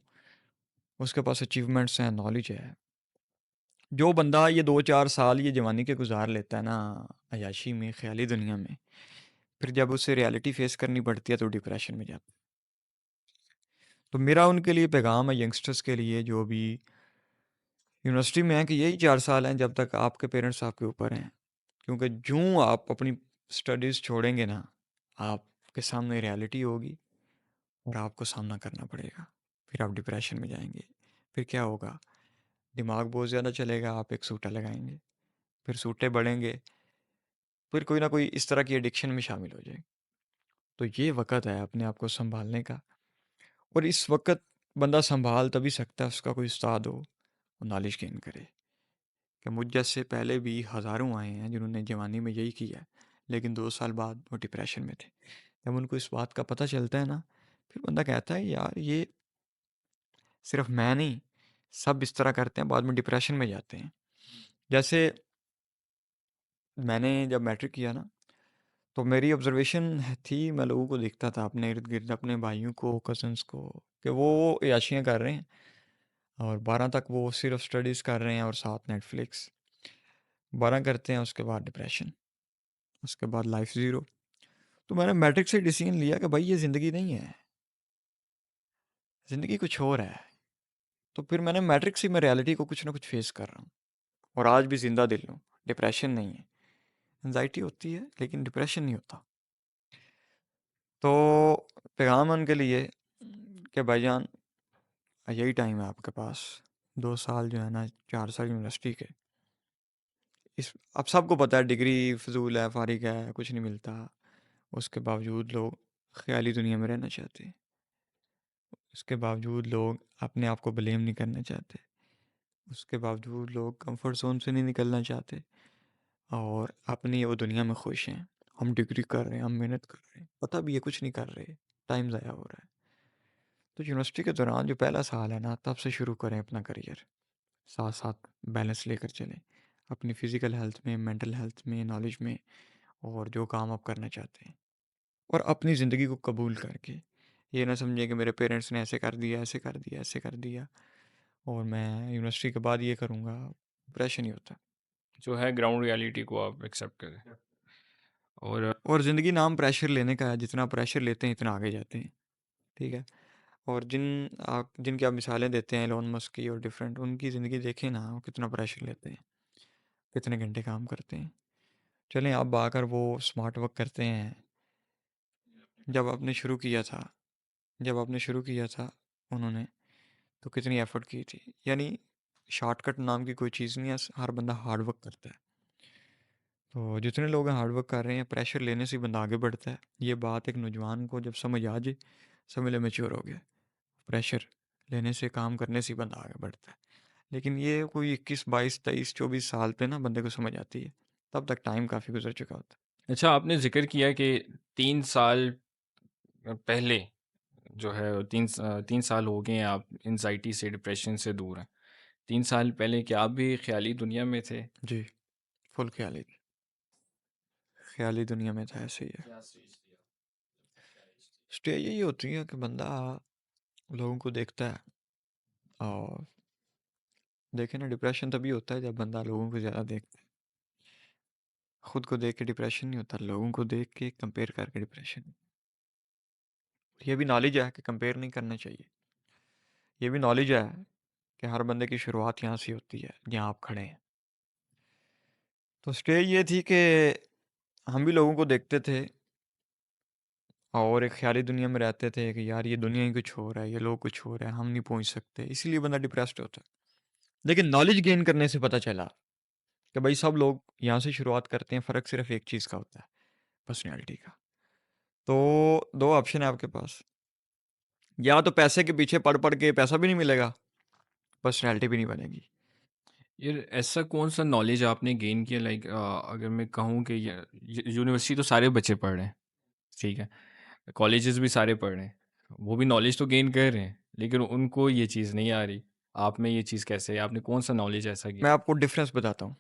उसके पास अचीवमेंट्स हैं, नॉलेज है। जो बंदा ये 2-4 साल ये जवानी के गुजार लेता है ना, अयाशी में, ख्याली दुनिया में, फिर जब उसे रियलिटी फेस करनी पड़ती है तो डिप्रेशन में जाता है। तो मेरा उनके लिए पैगाम है, यंगस्टर्स के लिए जो भी यूनिवर्सिटी में है, कि यही 4 साल हैं जब तक आपके पेरेंट्स आपके ऊपर हैं। क्योंकि जूँ आप अपनी स्टडीज़ छोड़ेंगे ना, आपके सामने रियलिटी होगी और आपको सामना करना पड़ेगा। फिर आप डिप्रेशन में जाएंगे। फिर क्या होगा? दिमाग बहुत ज़्यादा चलेगा, आप एक सूटा लगाएंगे, फिर सूटे बढ़ेंगे, फिर कोई ना कोई इस तरह की एडिक्शन में शामिल हो जाए। तो ये वक़्त है अपने आप को सँभालने का, और इस वक़्त बंदा सँभाल तभी सकता है, उसका कोई उस्ताद हो, वो नॉलेज गेन करे। कि मुझ जैसे पहले भी हज़ारों आए हैं जिन्होंने जवानी में यही किया है, लेकिन 2 साल बाद वो डिप्रेशन में थे। जब उनको इस बात का पता चलता है ना, फिर बंदा कहता है यार ये सिर्फ मैं नहीं, सब इस तरह करते हैं, बाद में डिप्रेशन में जाते हैं। जैसे मैंने जब मैट्रिक किया ना, तो मेरी ऑब्जर्वेशन थी, मैं लोगों को देखता था अपने इर्द गिर्द, अपने भाइयों को, कज़न्स को, कि वो याशियाँ कर रहे हैं और 12 तक वो सिर्फ स्टडीज़ कर रहे हैं और साथ नेटफ्लिक्स। 12 करते हैं, उसके बाद डिप्रेशन, उसके बाद लाइफ ज़ीरो। तो मैंने मैट्रिक से डिसीजन लिया कि भाई ये ज़िंदगी नहीं है, ज़िंदगी कुछ और है। तो फिर मैंने मैट्रिक से मैं रियलिटी को कुछ ना कुछ फेस कर रहा हूँ, और आज भी ज़िंदा दिल हूँ। डिप्रेशन नहीं है, एंजाइटी होती है लेकिन डिप्रेशन नहीं होता। तो पैगाम उनके लिए कि भाईजान, यही टाइम है आपके पास, 2 साल जो है ना, 4 साल यूनिवर्सिटी के। इस अब सबको पता है डिग्री फजूल है, फारिग है, कुछ नहीं मिलता। उसके बावजूद लोग ख्याली दुनिया में रहना चाहते हैं। उसके बावजूद लोग अपने आप को ब्लेम नहीं करना चाहते। उसके बावजूद लोग कंफर्ट जोन से नहीं निकलना चाहते, और अपनी वो दुनिया में खुश हैं। हम डिग्री कर रहे हैं, हम मेहनत कर रहे हैं, पता भी है कुछ नहीं कर रहे, टाइम ज़ाया हो रहा है। तो यूनिवर्सिटी के दौरान जो पहला साल है ना, तब से शुरू करें अपना करियर, साथ साथ बैलेंस लेकर चलें अपनी फ़िज़िकल हेल्थ में, मेंटल हेल्थ में, नॉलेज में, और जो काम आप करना चाहते हैं, और अपनी ज़िंदगी को कबूल करके। ये ना समझें कि मेरे पेरेंट्स ने ऐसे कर दिया, ऐसे कर दिया, ऐसे कर दिया, और मैं यूनिवर्सिटी के बाद ये करूँगा। डिप्रेशन ही होता है। जो है ग्राउंड रियलिटी को आप एक्सेप्ट करें। और और ज़िंदगी नाम प्रेशर लेने का है, जितना प्रेशर लेते हैं इतना आगे जाते हैं। ठीक है। और जिनकी आप मिसालें देते हैं एलोन मस्क की और डिफरेंट, उनकी ज़िंदगी देखें ना, वो कितना प्रेशर लेते हैं, कितने घंटे काम करते हैं। चलें, अब आकर वो स्मार्ट वर्क करते हैं। जब आपने शुरू किया था जब आपने शुरू किया था उन्होंने, तो कितनी एफर्ट की थी। यानी शॉर्टकट नाम की कोई चीज़ नहीं है, हर बंदा हार्ड वर्क करता है। तो जितने लोग हार्ड वर्क कर रहे हैं, प्रेशर लेने से ही बंदा आगे बढ़ता है। ये बात एक नौजवान को जब समझ आ जाए, समझ ले मैच्योर हो गया। प्रेशर लेने से, काम करने से ही बंदा आगे बढ़ता है। लेकिन ये कोई 21 22 23 24 साल पे ना बंदे को समझ आती है, तब तक टाइम काफ़ी गुजर चुका होता अच्छा, आपने ज़िक्र किया कि 3 साल पहले जो है 3 साल हो गए हैं आप एंग्ज़ायटी से, डिप्रेशन से दूर हैं। 3 साल पहले क्या आप भी ख़याली दुनिया में थे? है। जी, फुल ख्याली दुनिया में था, ऐसे ही है। स्टेज यही होती है कि बंदा लोगों को देखता है, और देखे ना, डिप्रेशन तभी होता है जब बंदा लोगों को ज़्यादा देखता है। खुद को देख के डिप्रेशन नहीं होता, लोगों को देख के कंपेयर करके डिप्रेशन। ये भी नॉलेज है कि कंपेयर नहीं करना चाहिए। ये भी नॉलेज है कि हर बंदे की शुरुआत यहाँ से होती है, जहाँ आप खड़े हैं। तो स्टेज ये थी कि हम भी लोगों को देखते थे, और एक ख्याली दुनिया में रहते थे कि यार ये दुनिया ही कुछ हो रहा है, ये लोग कुछ हो रहा है, हम नहीं पहुंच सकते, इसीलिए बंदा डिप्रेस्ड होता है। लेकिन नॉलेज गेन करने से पता चला कि भाई सब लोग यहाँ से शुरुआत करते हैं, फ़र्क सिर्फ एक चीज़ का होता है, पर्सनैलिटी का। तो दो ऑप्शन है आपके पास, या तो पैसे के पीछे पढ़ पढ़ के पैसा भी नहीं मिलेगा, पर्सनैलिटी भी नहीं बनेगी। यार ऐसा कौन-सा नॉलेज आपने गेन किया, लाइक अगर मैं कहूँ कि यूनिवर्सिटी तो सारे बच्चे पढ़ रहे हैं, ठीक है? कॉलेजेस भी सारे पढ़ रहे हैं। वो भी नॉलेज तो गेन कर रहे हैं, लेकिन उनको ये चीज़ नहीं आ रही। आप में ये चीज़ कैसे है? आपने कौन-सा नॉलेज ऐसा गेन? मैं आपको डिफरेंस बताता हूँ।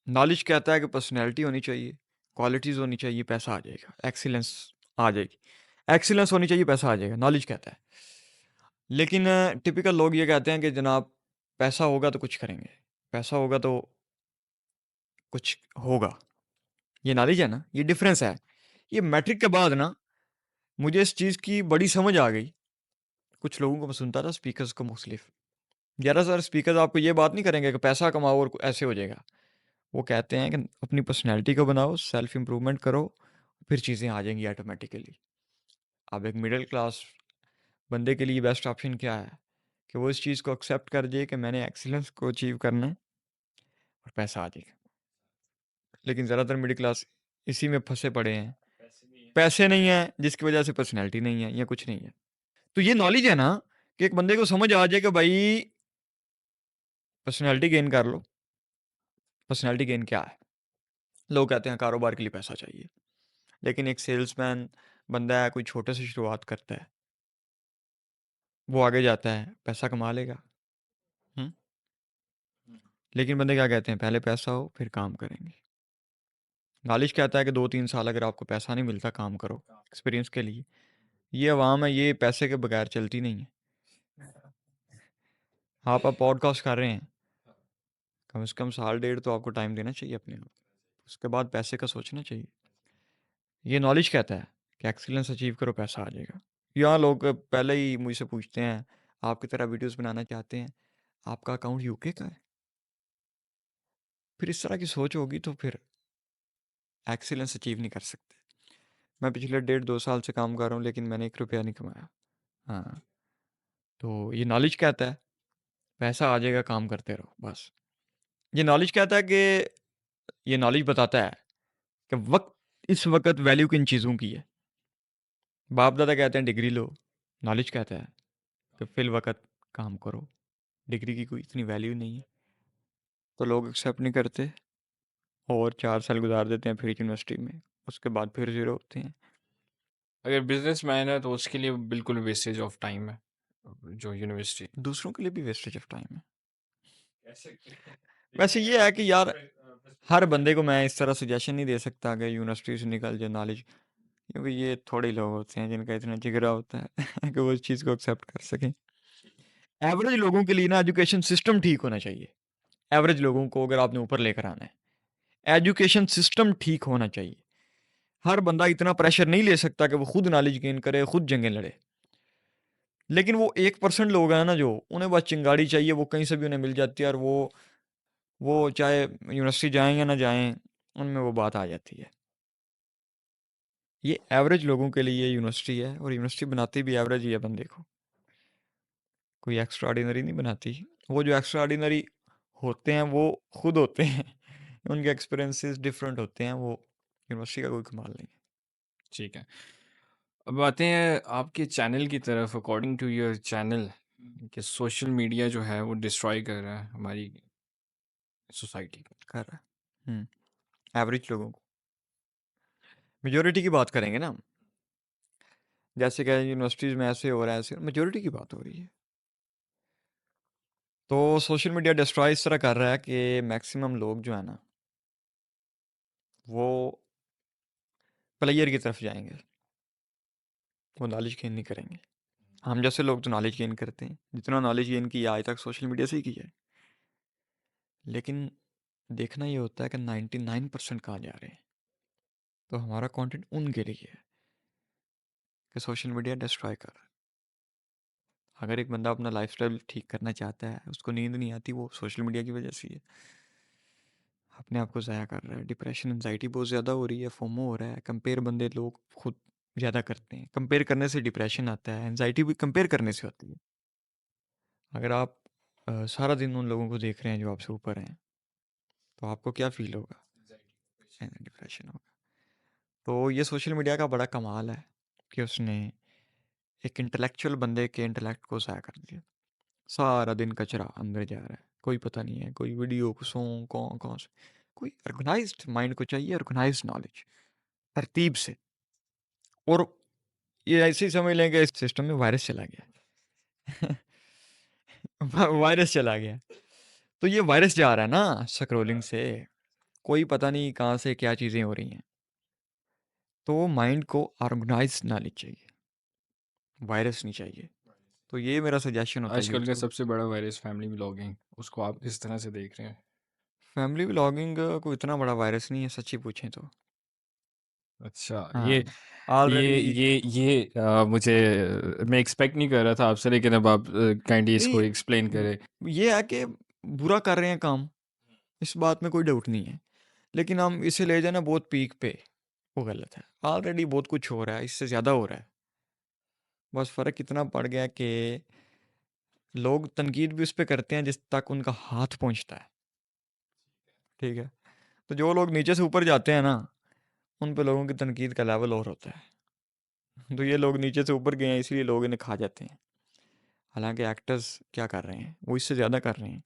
नॉलेज कहता है कि पर्सनैलिटी होनी चाहिए, क्वालिटीज़ होनी चाहिए, पैसा आ जाएगा, एक्सीलेंस आ जाएगी। एक्सीलेंस होनी चाहिए, पैसा आ जाएगा, नॉलेज कहता है। लेकिन टिपिकल लोग ये कहते हैं कि जनाब, पैसा होगा तो कुछ करेंगे, पैसा होगा तो कुछ होगा। ये नॉलेज है ना, ये डिफरेंस है। ये मैट्रिक के बाद ना मुझे इस चीज़ की बड़ी समझ आ गई। कुछ लोगों को मैं सुनता था, स्पीकर्स को मुख्तलिफ, ज़्यादातर स्पीकर्स आपको ये बात नहीं करेंगे कि पैसा कमाओ और ऐसे हो जाएगा। वो कहते हैं कि अपनी पर्सनैलिटी को बनाओ, सेल्फ इम्प्रूवमेंट करो, फिर चीज़ें आ जाएंगी ऑटोमेटिकली। अब एक मिडिल क्लास बंदे के लिए बेस्ट ऑप्शन क्या है कि वो इस चीज़ को एक्सेप्ट कर जाए कि मैंने एक्सीलेंस को अचीव करना है, और पैसा आ जाएगा। लेकिन ज़्यादातर मिडिल क्लास इसी में फंसे पड़े हैं। पैसे नहीं है, जिसकी वजह से पर्सनैलिटी नहीं है, या कुछ नहीं है। तो ये नॉलेज है ना, कि एक बंदे को समझ आ जाए कि भाई पर्सनैलिटी गेन कर लो। पर्सनैलिटी गेन क्या है? लोग कहते हैं कारोबार के लिए पैसा चाहिए, लेकिन एक सेल्समैन बंदा है, कोई छोटे से शुरुआत करता है, वो आगे जाता है, पैसा कमा लेगा। हुँ? लेकिन बंदे क्या कहते हैं, पहले पैसा हो फिर काम करेंगे। नॉलेज कहता है कि 2-3 साल अगर आपको पैसा नहीं मिलता, काम करो एक्सपीरियंस के लिए। ये अवाम है, ये पैसे के बगैर चलती नहीं है। आप पॉडकास्ट कर रहे हैं, कम से कम साल डेढ़ तो आपको टाइम देना चाहिए अपने आप को। उसके बाद पैसे का सोचना चाहिए। ये नॉलेज कहता है कि एक्सीलेंस अचीव करो, पैसा आ जाएगा। यहाँ लोग पहले ही मुझसे पूछते हैं, आपकी तरह वीडियोस बनाना चाहते हैं, आपका अकाउंट यूके का है? फिर इस तरह की सोच होगी तो फिर एक्सीलेंस अचीव नहीं कर सकते। मैं पिछले 1.5-2 साल से काम कर रहा हूँ, लेकिन मैंने 1 रुपया नहीं कमाया। हाँ, तो ये नॉलेज कहता है पैसा आ जाएगा, काम करते रहो बस। ये नॉलेज कहता है कि ये नॉलेज बताता है कि इस वक्त वैल्यू किन चीज़ों की है। बाप दादा कहते हैं डिग्री लो, नॉलेज कहता है कि फिल वक्त काम करो, डिग्री की कोई इतनी वैल्यू नहीं है। तो लोग एक्सेप्ट नहीं करते और 4 साल गुजार देते हैं फिर यूनिवर्सिटी में, उसके बाद फिर ज़ीरो होते हैं। अगर बिजनेसमैन है तो उसके लिए बिल्कुल वेस्टेज ऑफ टाइम है जो यूनिवर्सिटी। दूसरों के लिए भी वेस्टेज ऑफ टाइम है। वैसे ये है कि यार हर बंदे को मैं इस तरह सजेशन नहीं दे सकता कि यूनिवर्सिटी से निकल जाए नॉलेज, क्योंकि ये थोड़े ही लोग होते हैं जिनका इतना जिगरा होता है कि वो इस चीज़ को एक्सेप्ट कर सकें। एवरेज लोगों के लिए ना एजुकेशन सिस्टम ठीक होना चाहिए। एवरेज लोगों को अगर आपने ऊपर लेकर आना है, एजुकेशन सिस्टम ठीक होना चाहिए। हर बंदा इतना प्रेशर नहीं ले सकता कि वो खुद नॉलेज गेन करे, खुद जंगें लड़े। लेकिन वो 1% लोग हैं ना, जो उन्हें बस चिंगारी चाहिए, वो कहीं से भी उन्हें मिल जाती है, और वो चाहे यूनिवर्सिटी जाएं या ना जाएं, उनमें वो बात आ जाती है। ये एवरेज लोगों के लिए यूनिवर्सिटी है, और यूनिवर्सिटी बनाती भी एवरेज ही है बंदे को, कोई एक्स्ट्रा ऑर्डिनरी नहीं बनाती। वो जो एक्स्ट्रा ऑर्डिनरी होते हैं वो खुद होते हैं उनके एक्सपीरियंसेस डिफरेंट होते हैं, वो यूनिवर्सिटी का कोई कमाल नहीं है। ठीक है, अब आते हैं आपके चैनल की तरफ। अकॉर्डिंग टू योर चैनल कि सोशल मीडिया जो है वो डिस्ट्रॉय कर रहा है हमारी सोसाइटी को। कर रहा है एवरेज लोगों को। मेजोरिटी की बात करेंगे ना हम, जैसे कि यूनिवर्सिटीज़ में ऐसे हो रहा है, ऐसे मेजोरिटी की बात हो रही है। तो सोशल मीडिया डिस्ट्रॉय इस तरह कर रहा है कि मैक्सिमम लोग जो है ना, वो प्लेयर की तरफ जाएंगे, वो नॉलेज गेन नहीं करेंगे। हम जैसे लोग तो नॉलेज गेन करते हैं, जितना नॉलेज गेन किया आज तक सोशल मीडिया से ही किया है। लेकिन देखना ये होता है कि 99% कहाँ जा रहे हैं। तो हमारा कंटेंट उनके लिए है कि सोशल मीडिया डिस्ट्रॉय कर रहा है। अगर एक बंदा अपना लाइफस्टाइल ठीक करना चाहता है, उसको नींद नहीं आती, वो सोशल मीडिया की वजह से ही है। अपने आप को ज़ाया कर रहा है, डिप्रेशन एंजाइटी बहुत ज़्यादा हो रही है, फोमो हो रहा है, कंपेयर बंदे लोग खुद ज़्यादा करते हैं। कंपेयर करने से डिप्रेशन आता है, एंजाइटी भी कंपेयर करने से होती है। अगर आप सारा दिन उन लोगों को देख रहे हैं जो आपसे ऊपर हैं, तो आपको क्या फील होगा? डिप्रेशन होगा। तो ये सोशल मीडिया का बड़ा कमाल है कि उसने एक इंटेलेक्चुअल बंदे के इंटेलेक्ट को ज़ाया कर दिया। सारा दिन कचरा अंदर जा रहा है, कोई पता नहीं है, कोई वीडियो को सॉन्ग कौन कौन से। कोई ऑर्गेनाइज्ड माइंड को चाहिए, ऑर्गेनाइज्ड नॉलेज, तरतीब से। और ये ऐसे ही समझ लें कि इस सिस्टम में वायरस चला गया वायरस चला गया। तो ये वायरस जा रहा है ना स्क्रोलिंग से, कोई पता नहीं कहाँ से क्या चीज़ें हो रही हैं। तो माइंड को ऑर्गेनाइज नॉलेज चाहिए, वायरस नहीं चाहिए। तो ये मेरा सजेशन होता है आजकल यूथ का को। सबसे बड़ा वायरस फैमिली व्लॉगिंग, उसको आप इस तरह से देख रहे हैं? फैमिली व्लॉगिंग को इतना बड़ा वायरस नहीं है, सच्ची पूछें तो। अच्छा, हाँ, ये ऑलरेडी। मुझे मैं एक्सपेक्ट नहीं कर रहा था आपसे, लेकिन अब आप काइंडली इसको एक्सप्लेन नहीं, करें। ये है कि बुरा कर रहे हैं काम, इस बात में कोई डाउट नहीं है। लेकिन हम इसे ले जाना बहुत पीक पे, वो गलत है। ऑलरेडी बहुत कुछ हो रहा है, इससे ज़्यादा हो रहा है। बस फ़र्क इतना पड़ गया कि लोग तनकीद भी उस पर करते हैं जिस तक उनका हाथ पहुंचता है। ठीक है, तो जो लोग नीचे से ऊपर जाते हैं ना, उन पे लोगों की तनकीद का लेवल और होता है। तो ये लोग नीचे से ऊपर गए हैं, इसलिए लोग इन्हें खा जाते हैं। हालांकि एक्टर्स क्या कर रहे हैं, वो इससे ज़्यादा कर रहे हैं।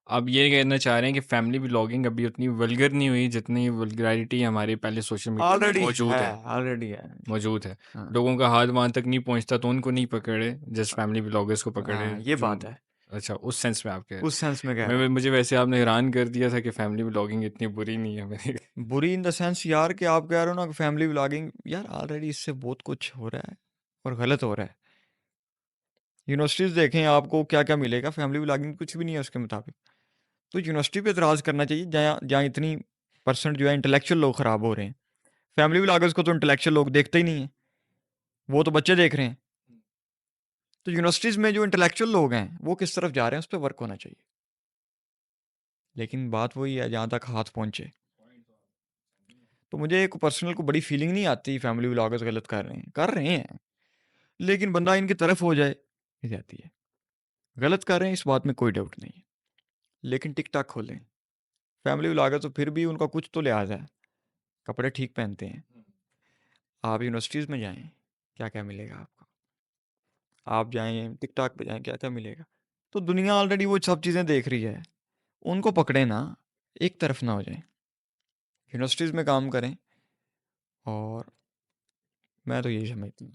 आप ये कहना चाह रहे हैं कि फैमिली व्लॉगिंग अभी उतनी वल्गर नहीं हुई जितनी वल्गैरिटी हमारे पहले सोशल मीडिया में ऑलरेडी मौजूद है, है। ऑलरेडी है। मौजूद है। हाँ, लोगों का हाथ वहाँ तक नहीं पहुँचता तो उनको नहीं पकड़े, जस्ट फैमिली व्लॉगर्स को पकड़े हाँ, ये जो। बात है। अच्छा, उस सेंस में आप कह रहे उस सेंस में कह हैं। रहा मुझे वैसे आपने हैरान कर दिया था कि फैमिली व्लॉगिंग इतनी बुरी नहीं है मेरे। हूँ। बुरी इन द सेंस यार कि आप कह रहे हो ना कि फैमिली व्लॉगिंग, यार ऑलरेडी इससे बहुत कुछ हो रहा है और गलत हो रहा है। यूनिवर्सिटीज़ देखें, आपको क्या क्या मिलेगा, फैमिली व्लॉगिंग कुछ भी नहीं है उसके मुताबिक। तो यूनिवर्सिटी पे एतराज़ करना चाहिए जहाँ जहाँ इतनी परसेंट जो है इंटेलेक्चुअल लोग ख़राब हो रहे हैं। फैमिली व्लॉगर्स को तो इंटेलेक्चुअल लोग देखते ही नहीं है, वो तो बच्चे देख रहे हैं। तो यूनिवर्सिटीज़ में जो इंटेलेक्चुअल लोग हैं वो किस तरफ जा रहे हैं, उस पर वर्क होना चाहिए। लेकिन बात वही है, जहाँ तक हाथ पहुँचे। तो मुझे एक पर्सनल को बड़ी फीलिंग नहीं आती फैमिली व्लॉगर्स गलत कर रहे हैं, लेकिन बंदा इनकी तरफ हो जाए ये जाती है। गलत कर रहे हैं इस बात में कोई डाउट नहीं है, लेकिन टिकटॉक खोलें, फैमिली व्लॉगर तो फिर भी उनका कुछ तो लिहाज है, कपड़े ठीक पहनते हैं। आप यूनिवर्सिटीज़ में जाएं, क्या क्या मिलेगा आपको। आप जाएं टिकटॉक पे जाएं, क्या क्या मिलेगा। तो दुनिया ऑलरेडी वो सब चीज़ें देख रही है, उनको पकड़े ना, एक तरफ ना हो जाए, यूनिवर्सिटीज़ में काम करें। और मैं तो यही समझती हूँ,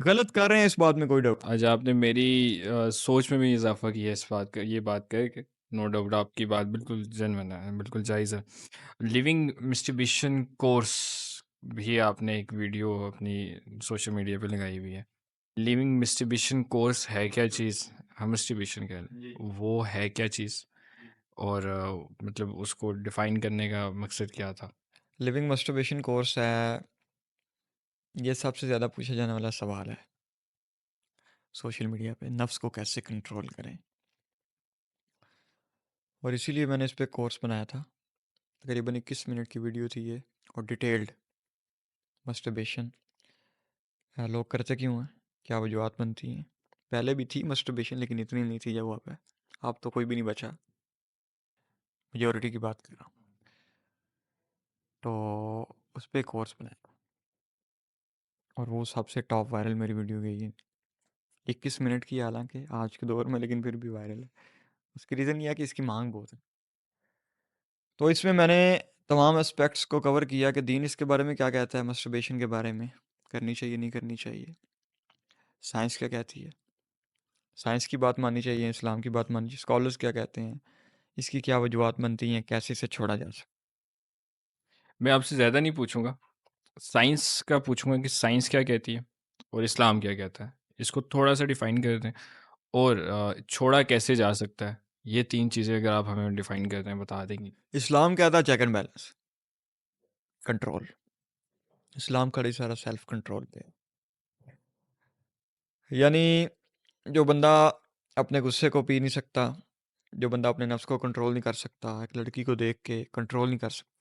गलत कर रहे हैं इस बात में कोई डाउट। आज आपने मेरी सोच में भी इजाफा किया इस बात का, ये बात करके। नो डाउट आपकी बात बिल्कुल जेन्युइन है, बिल्कुल जायज़ है। लिविंग डिस्ट्रीब्यूशन कोर्स भी आपने एक वीडियो अपनी सोशल मीडिया पे लगाई हुई है। लिविंग डिस्ट्रीब्यूशन कोर्स है क्या चीज़? हम डिस्ट्रीब्यूशन कह रहे हैं, वो है क्या चीज़? और मतलब उसको डिफ़ाइन करने का मकसद क्या था? लिविंग मस्टरबेशन कोर्स है, ये सबसे ज़्यादा पूछा जाने वाला सवाल है सोशल मीडिया पे, नफ्स को कैसे कंट्रोल करें। और इसीलिए मैंने इस पे कोर्स बनाया था। तकरीबन 21 मिनट की वीडियो थी ये, और डिटेल्ड मस्टरबेशन लोग करते क्यों हैं, क्या वजूहत बनती हैं। पहले भी थी मस्टरबेशन, लेकिन इतनी नहीं थी जब अब है। अब तो कोई भी नहीं बचा, मेजोरिटी की बात कर रहा हूँ। तो उस पर कोर्स बनाया, और वो सबसे टॉप वायरल मेरी वीडियो गई है। 21 मिनट की, हालांकि आज के दौर में, लेकिन फिर भी वायरल है। उसकी रीज़न ये है कि इसकी मांग बहुत है। तो इसमें मैंने तमाम एस्पेक्ट्स को कवर किया कि दीन इसके बारे में क्या कहता है, मस्टरबेशन के बारे में, करनी चाहिए नहीं करनी चाहिए, साइंस क्या कहती है, साइंस की बात माननी चाहिए, इस्लाम की बात माननी चाहिए, स्कॉलर्स क्या कहते हैं, इसकी क्या वजूहत बनती हैं, कैसे इसे छोड़ा जा सकता। मैं आपसे ज़्यादा नहीं पूछूंगा, साइंस का पूछूंगा कि साइंस क्या कहती है और इस्लाम क्या कहता है। इसको थोड़ा सा डिफ़ाइन कर दें, और छोड़ा कैसे जा सकता है। ये 3 चीज़ें अगर आप हमें डिफ़ाइन कर दें, बता देंगी। इस्लाम कहता है चेक एंड बैलेंस, कंट्रोल। इस्लाम खड़ी सारा सेल्फ कंट्रोल पे है। यानी जो बंदा अपने गुस्से को पी नहीं सकता, जो बंदा अपने नफ्स को कंट्रोल नहीं कर सकता, एक लड़की को देख के कंट्रोल नहीं कर सकता,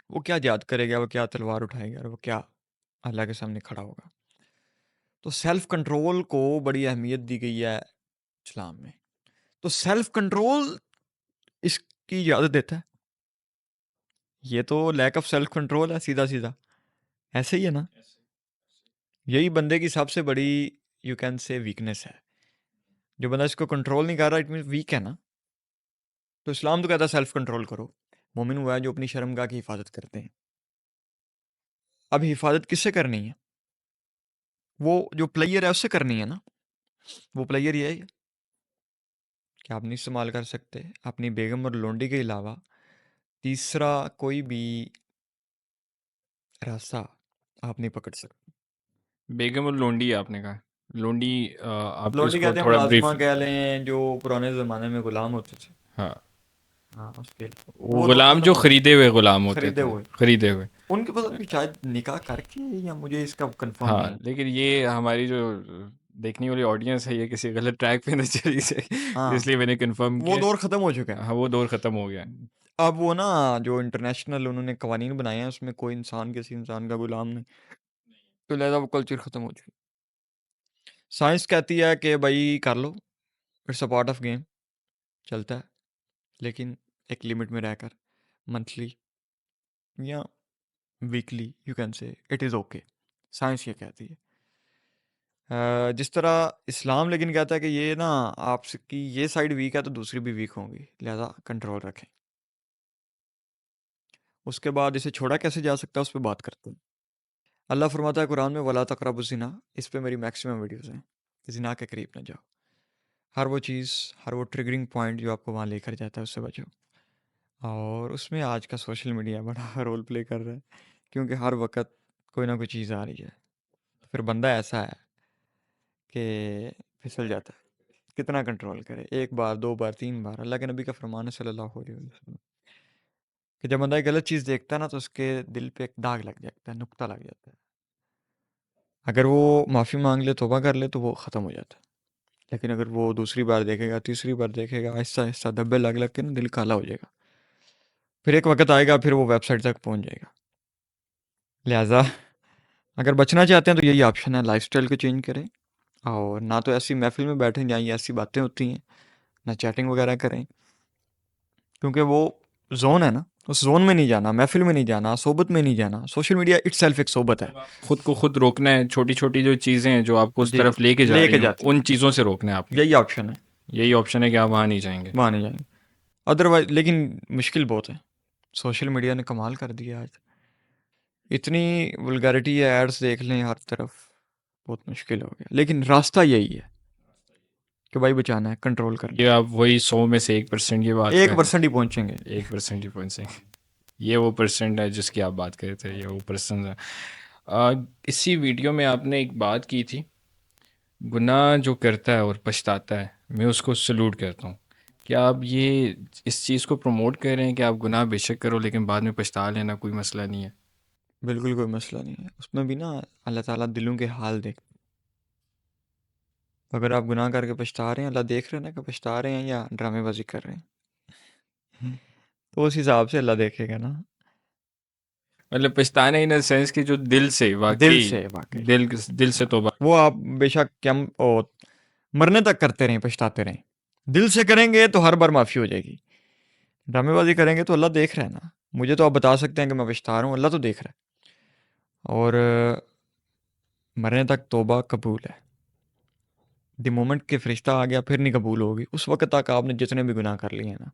वो क्या याद करेगा, वो क्या तलवार उठाएगा, और वो क्या अल्लाह के सामने खड़ा होगा। तो सेल्फ कंट्रोल को बड़ी अहमियत दी गई है इस्लाम में। तो सेल्फ कंट्रोल इसकी इजाज़त देता है। ये तो लैक ऑफ सेल्फ कंट्रोल है, सीधा सीधा ऐसे ही है ना। यही बंदे की सबसे बड़ी, यू कैन से, वीकनेस है। जो बंदा इसको कंट्रोल नहीं कर रहा, इट मीन वीक है ना। तो इस्लाम तो कहता है सेल्फ कंट्रोल करो। मोमिन हुआ है जो अपनी शर्मगाह की हिफाजत करते हैं। अब हिफाजत किससे करनी है, वो जो प्लेयर है उससे करनी है ना। वो प्लेयर ये है कि आप नहीं इस्तेमाल कर सकते अपनी बेगम और लोंडी के अलावा तीसरा कोई भी रास्ता आप नहीं पकड़ सकते। बेगम और लोंडी आपने कहा, लोंडी आप लोंडी इसको कहते हैं थोड़ा मुलाजमा ब्रीफ। कह लें, जो पुराने ज़माने में गुलाम होते थे। हाँ, हाँ, उसके वो वो दौर गुलाम ख़त्म जो हो गया। खरीदे हुए गुलाम होते खरीदे थे, हुए खरीदे हुए। उनके पता नहीं शायद निकाह करके, या मुझे इसका कंफर्म नहीं हाँ, है। लेकिन ये हमारी जो देखने वाली ऑडियंस है, ये किसी गलत ट्रैक पे न चली जाए, हाँ, इसलिए मैंने कंफर्म वो किया। दौर ख़त्म हो चुका है। हाँ, वो दौर ख़त्म हो गया है। अब वो ना, जो इंटरनेशनल उन्होंने कवानीन बनाए हैं, उसमें कोई इंसान किसी इंसान का गुलाम नहीं, तो लिहाजा वो कल्चर ख़त्म हो चुकी। साइंस कहती है कि भाई कर लो, it's a part of game, चलता है, लेकिन एक लिमिट में रहकर, मंथली या weekly, you can say it is okay. Science ये कहती है। जिस तरह इस्लाम लेकिन कहता है कि ये ना, आपकी ये साइड वीक है तो दूसरी भी वीक होंगी, लिहाजा कंट्रोल रखें। उसके बाद इसे छोड़ा कैसे जा सकता है, उस पर बात करते हैं। अल्लाह फरमाता है कुरान में, वला तकरबु ज़िना। इस पे मेरी मैक्सिमम वीडियोस हैं, ज़िना के करीब ना जाओ। हर वो चीज़, हर वो ट्रिगरिंग पॉइंट जो आपको वहाँ लेकर जाता है, उससे बचो। और उसमें आज का सोशल मीडिया बड़ा रोल प्ले कर रहा है, क्योंकि हर वक्त कोई ना कोई चीज़ आ रही है। तो फिर बंदा ऐसा है कि फिसल जाता है। कितना कंट्रोल करे, एक बार, दो बार, तीन बार। अल्लाह के नबी का फरमान है सल्लल्लाहु अलैहि वसल्लम, कि जब बंदा एक गलत चीज़ देखता है ना तो उसके दिल पे एक दाग लग जाता है, नुक्ता लग जाता है। अगर वो माफ़ी मांग ले, तौबा कर ले तो वो ख़त्म हो जाता है। लेकिन अगर वो दूसरी बार देखेगा, तीसरी बार देखेगा, आहिस्ता आहिस्ता धब्बे लग लग के ना दिल काला हो जाएगा। फिर एक वक्त आएगा, फिर वो वेबसाइट तक पहुंच जाएगा। लिहाजा अगर बचना चाहते हैं तो यही ऑप्शन है, लाइफस्टाइल को चेंज करें और ना तो ऐसी महफिल में बैठें जहाँ ये ऐसी बातें होती हैं, ना चैटिंग वगैरह करें, क्योंकि वो जोन है ना, उस जोन में नहीं जाना, महफिल में नहीं जाना, सोबत में नहीं जाना। सोशल मीडिया इटसेल्फ एक सोबत है। खुद को खुद रोकना है, छोटी-छोटी जो चीज़ें हैं जो आपको उस जी, तरफ लेके जा रही लेके हैं, जाती उन चीज़ों से रोकना है आपने। यही ऑप्शन है, यही ऑप्शन है कि आप वहाँ नहीं जाएँगे। वहाँ नहीं जाएंगे। अदरवाइज लेकिन मुश्किल बहुत है। सोशल मीडिया ने कमाल कर दिया आज। इतनी वल्गैरिटी है, एड्स देख लें हर तरफ, बहुत मुश्किल हो गया। लेकिन रास्ता यही है कि भाई बचाना है, कंट्रोल करना ये आप वही 100 में से 1% की बात है। कर एक रहे परसेंट ही पहुंचेंगे। हैं। 1% ही पहुँचेंगे। ये वो परसेंट है जिसकी आप बात कर रहे थे, ये वो पर्सन है। इसी वीडियो में आपने एक बात की थी, गुनाह जो करता है और पछताता है, मैं उसको सैल्यूट करता हूँ। क्या आप ये इस चीज़ को प्रमोट कर रहे हैं कि आप गुनाह बेशक करो लेकिन बाद में पछता लेना, कोई मसला नहीं है? बिल्कुल कोई मसला नहीं है उसमें भी ना। अल्लाह ताला दिलों के हाल देख, अगर आप गुनाह करके पछता रहे हैं, अल्लाह देख रहे हैं ना कि पछता रहे हैं या ड्रामेबाजी कर रहे हैं। तो उस हिसाब से अल्लाह देखेगा ना। मतलब पछताना इन द सेंस कि जो दिल से दिल वाक़ई से वाकई दिल से तौबा। वो आप बेशक कम ओ, मरने तक करते रहें, पछताते रहें। दिल से करेंगे तो हर बार माफ़ी हो जाएगी। ड्रामेबाजी करेंगे तो अल्लाह देख रहा है ना। मुझे तो आप बता सकते हैं कि मैं पछता रहा हूँ, अल्लाह तो देख रहा है। और मरने तक तौबा कबूल है। द मोमेंट के फरिश्ता आ गया फिर नहीं कबूल होगी। उस वक्त तक आपने जितने भी गुनाह कर लिए हैं ना,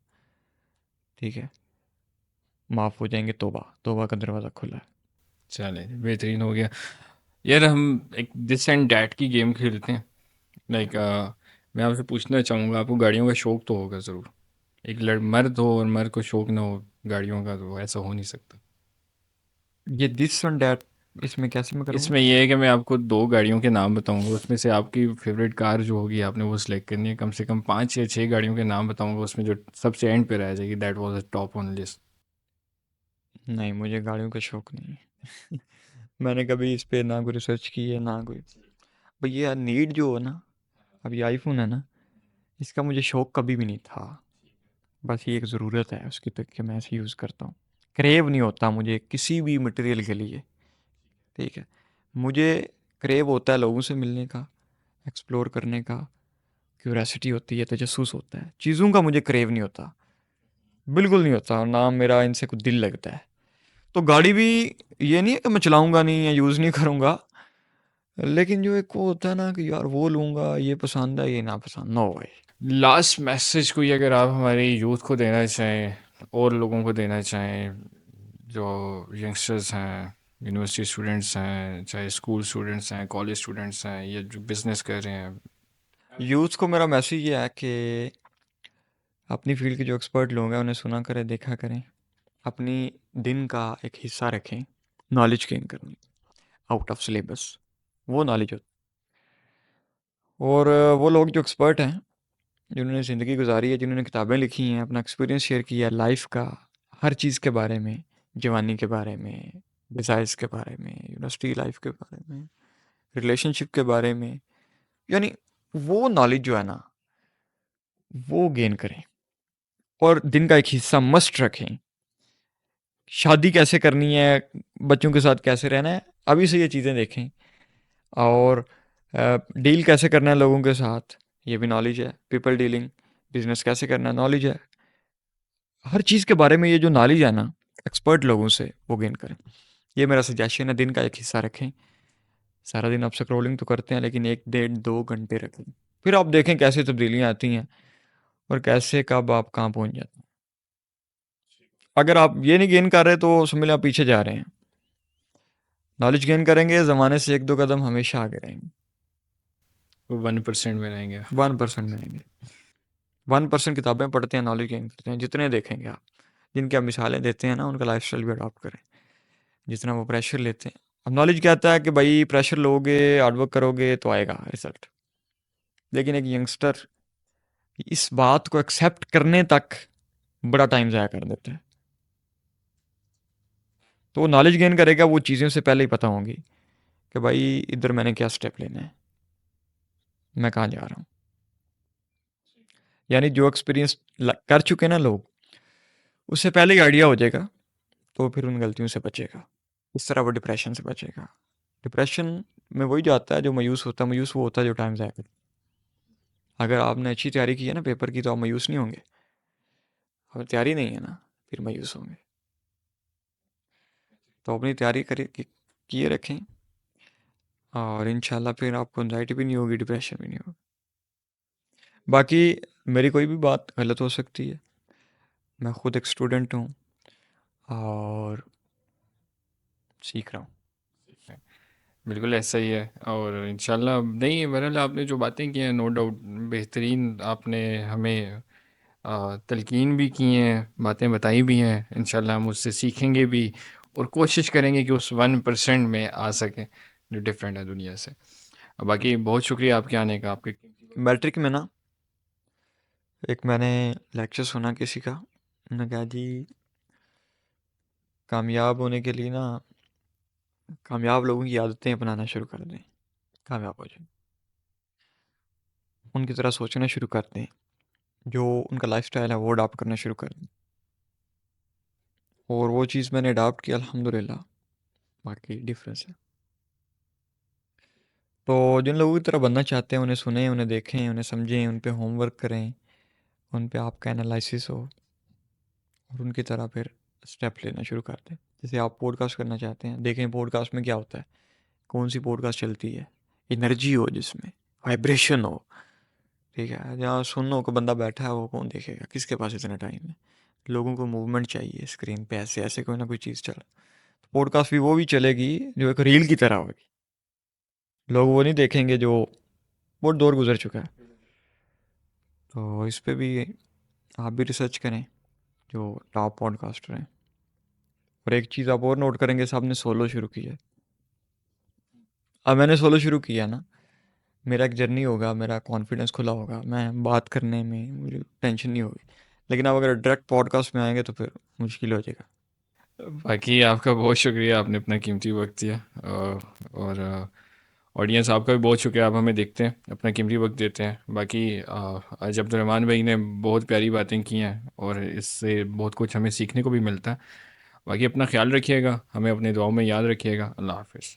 ठीक है, माफ़ हो जाएंगे। तौबा, तौबा का दरवाज़ा खुला है। चले बेहतरीन हो गया। यार हम एक दिस एंड डैट की गेम खेलते हैं। लाइक मैं आपसे पूछना चाहूँगा, आपको गाड़ियों का शौक तो होगा ज़रूर। एक मर्द हो और मर्द को शौक ना हो गाड़ियों का, तो ऐसा हो नहीं सकता। ये दिस वन डैट, इसमें कैसे मैं करूँगा? इसमें यह है कि मैं आपको दो गाड़ियों के नाम बताऊंगा, उसमें से आपकी फेवरेट कार जो होगी आपने वो सिलेक्ट करनी है। कम से कम 5 या 6 गाड़ियों के नाम बताऊंगा, उसमें जो सबसे एंड पे रह जाएगी that was the top on list. नहीं, मुझे गाड़ियों का शौक नहीं है। मैंने कभी इस पे ना कोई रिसर्च की है ना कोई। भाई ये नीड जो है ना, अब ये आईफोन है ना, इसका मुझे शौक कभी भी नहीं था। बस ये एक ज़रूरत है उसकी, तक कि मैं ऐसे यूज़ करता हूँ। क्रेव नहीं होता मुझे किसी भी मटेरियल के लिए, ठीक है। मुझे क्रेव होता है लोगों से मिलने का, एक्सप्लोर करने का, क्यूरियोसिटी होती है, तजस्सुस होता है। चीज़ों का मुझे क्रेव नहीं होता, बिल्कुल नहीं होता। ना मेरा इनसे कुछ दिल लगता है। तो गाड़ी भी ये नहीं है कि मैं चलाऊंगा नहीं या यूज़ नहीं करूंगा, लेकिन जो एक वो होता है ना कि यार वो लूंगा, ये पसंद है, ये ना पसंद, नो भाई। लास्ट मैसेज कोई अगर आप हमारे यूथ को देना चाहें और लोगों को देना चाहें, जो यंगस्टर्स हैं, यूनिवर्सिटी स्टूडेंट्स हैं, चाहे स्कूल स्टूडेंट्स हैं, कॉलेज स्टूडेंट्स हैं, या जो बिजनेस कर रहे हैं। यूथ को मेरा मैसेज ये है कि अपनी फील्ड के जो एक्सपर्ट लोग हैं उन्हें सुना करें, देखा करें। अपनी दिन का एक हिस्सा रखें नॉलेज गेन करने, आउट ऑफ सिलेबस, वो नॉलेज होती। और वो लोग जो एक्सपर्ट हैं, जिन्होंने ज़िंदगी गुजारी है, जिन्होंने किताबें लिखी हैं, अपना एक्सपीरियंस शेयर किया है लाइफ का, हर चीज़ के बारे में, जवानी के बारे में, डिज़ायर्स के बारे में, यूनिवर्सिटी लाइफ के बारे में, रिलेशनशिप के बारे में, यानी वो नॉलेज जो है ना, वो गेन करें। और दिन का एक हिस्सा मस्ट रखें। शादी कैसे करनी है, बच्चों के साथ कैसे रहना है, अभी से ये चीज़ें देखें। और डील कैसे करना है लोगों के साथ, ये भी नॉलेज है। पीपल डीलिंग, बिजनेस कैसे करना है, नॉलेज है। हर चीज़ के बारे में ये जो नॉलेज है ना, एक्सपर्ट लोगों से, वो गेन करें। ये मेरा सजेशन है। दिन का एक हिस्सा रखें। सारा दिन आप स्क्रॉलिंग तो करते हैं, लेकिन 1 1.5 2 घंटे रखें। फिर आप देखें कैसे तब्दीलियाँ आती हैं और कैसे कब आप कहाँ पहुँच जाते हैं। अगर आप ये नहीं गेन कर रहे तो समझ लें आप पीछे जा रहे हैं। नॉलेज गेन करेंगे, ज़माने से 1 2 कदम हमेशा आगे रहेंगे। वो 1% में रहेंगे। 1% में रहेंगे। 1% किताबें पढ़ते हैं, नॉलेज गेन करते हैं। जितने देखेंगे आप, जिनकी आप मिसालें देते हैं ना, उनका लाइफस्टाइल भी अडॉप्ट करें। जितना वो प्रेशर लेते हैं, अब नॉलेज क्या आता है कि भाई प्रेशर लोगे, हार्डवर्क करोगे तो आएगा रिजल्ट। लेकिन एक यंगस्टर इस बात को एक्सेप्ट करने तक बड़ा टाइम ज़ाया कर देता है। तो वो नॉलेज गेन करेगा, वो चीज़ें उसे पहले ही पता होंगी कि भाई इधर मैंने क्या स्टेप लेना है, मैं कहाँ जा रहा हूँ। यानी जो एक्सपीरियंस कर चुके ना लोग, उससे पहले ही आइडिया हो जाएगा, तो फिर उन गलतियों से बचेगा। इस तरह वो डिप्रेशन से बचेगा। डिप्रेशन में वही जाता है जो मायूस होता है। मायूस वो होता है जो टाइम ज़ाया करे। अगर आपने अच्छी तैयारी की है ना पेपर की, तो आप मायूस नहीं होंगे। अगर तैयारी नहीं है ना, फिर मायूस होंगे। तो अपनी तैयारी किए रखें, और इंशाल्लाह फिर आपको एंजाइटी भी नहीं होगी, डिप्रेशन भी नहीं होगा। बाकी मेरी कोई भी बात गलत हो सकती है, मैं खुद एक स्टूडेंट हूँ और सीख रहा हूँ। बिल्कुल ऐसा ही है, और इंशाल्लाह नहीं, बहरहाल आपने जो बातें की हैं नो डाउट बेहतरीन, आपने हमें तलकीन भी की हैं, बातें बताई भी हैं। इंशाल्लाह हम उससे सीखेंगे भी और कोशिश करेंगे कि उस 1% में आ सकें जो डिफरेंट है दुनिया से। बाकी बहुत शुक्रिया आपके आने का। आपके मैट्रिक में ना एक मैंने लेक्चर सुना किसी का, उन्होंने कहा जी कामयाब होने के लिए ना, कामयाब लोगों की आदतें अपनाना शुरू कर दें, कामयाब हो जाए। उनकी तरह सोचना शुरू कर दें, जो उनका लाइफस्टाइल है वो अडॉप्ट करना शुरू कर दें। और वो चीज़ मैंने अडॉप्ट किया अल्हम्दुलिल्लाह। बाकी डिफरेंस है। तो जिन लोगों की तरह बनना चाहते हैं, उन्हें सुनें, उन्हें देखें, उन्हें समझें, उन पे होमवर्क करें, उन पे आपका एनालिसिस हो, और उनकी तरह फिर स्टेप लेना शुरू कर दें। जैसे आप पॉडकास्ट करना चाहते हैं, देखें पॉडकास्ट में क्या होता है, कौन सी पॉडकास्ट चलती है, एनर्जी हो जिसमें, वाइब्रेशन हो, ठीक है। जहाँ सुनने को बंदा बैठा है वो कौन देखेगा, किसके पास इतना टाइम है। लोगों को मूवमेंट चाहिए स्क्रीन पे, ऐसे ऐसे कोई ना कोई चीज़ चला। तो पॉडकास्ट भी वो भी चलेगी जो एक रील की तरह होगी। लोग वो नहीं देखेंगे जो बहुत दौर गुजर चुका है। तो इस पे भी आप भी रिसर्च करें, जो टॉप पॉडकास्टर हैं। और एक चीज़ आप और नोट करेंगे, साहब ने सोलो शुरू किया है। अब मैंने सोलो शुरू किया ना, मेरा एक जर्नी होगा, मेरा कॉन्फिडेंस खुला होगा, मैं बात करने में मुझे टेंशन नहीं होगी। लेकिन अब अगर डायरेक्ट पॉडकास्ट में आएंगे तो फिर मुश्किल हो जाएगा। बाकी आपका बहुत शुक्रिया, आपने अपना कीमती वक्त दिया। और ऑडियंस आपका भी बहुत शुक्रिया, आप हमें देखते हैं, अपना कीमती वक्त देते हैं। बाकी आज अब्दुर्रहमान भाई ने बहुत प्यारी बातें की हैं और इससे बहुत कुछ हमें सीखने को भी मिलता है। बाकी अपना ख्याल रखिएगा, हमें अपने दुआओं में याद रखिएगा। अल्लाह हाफ़िज़।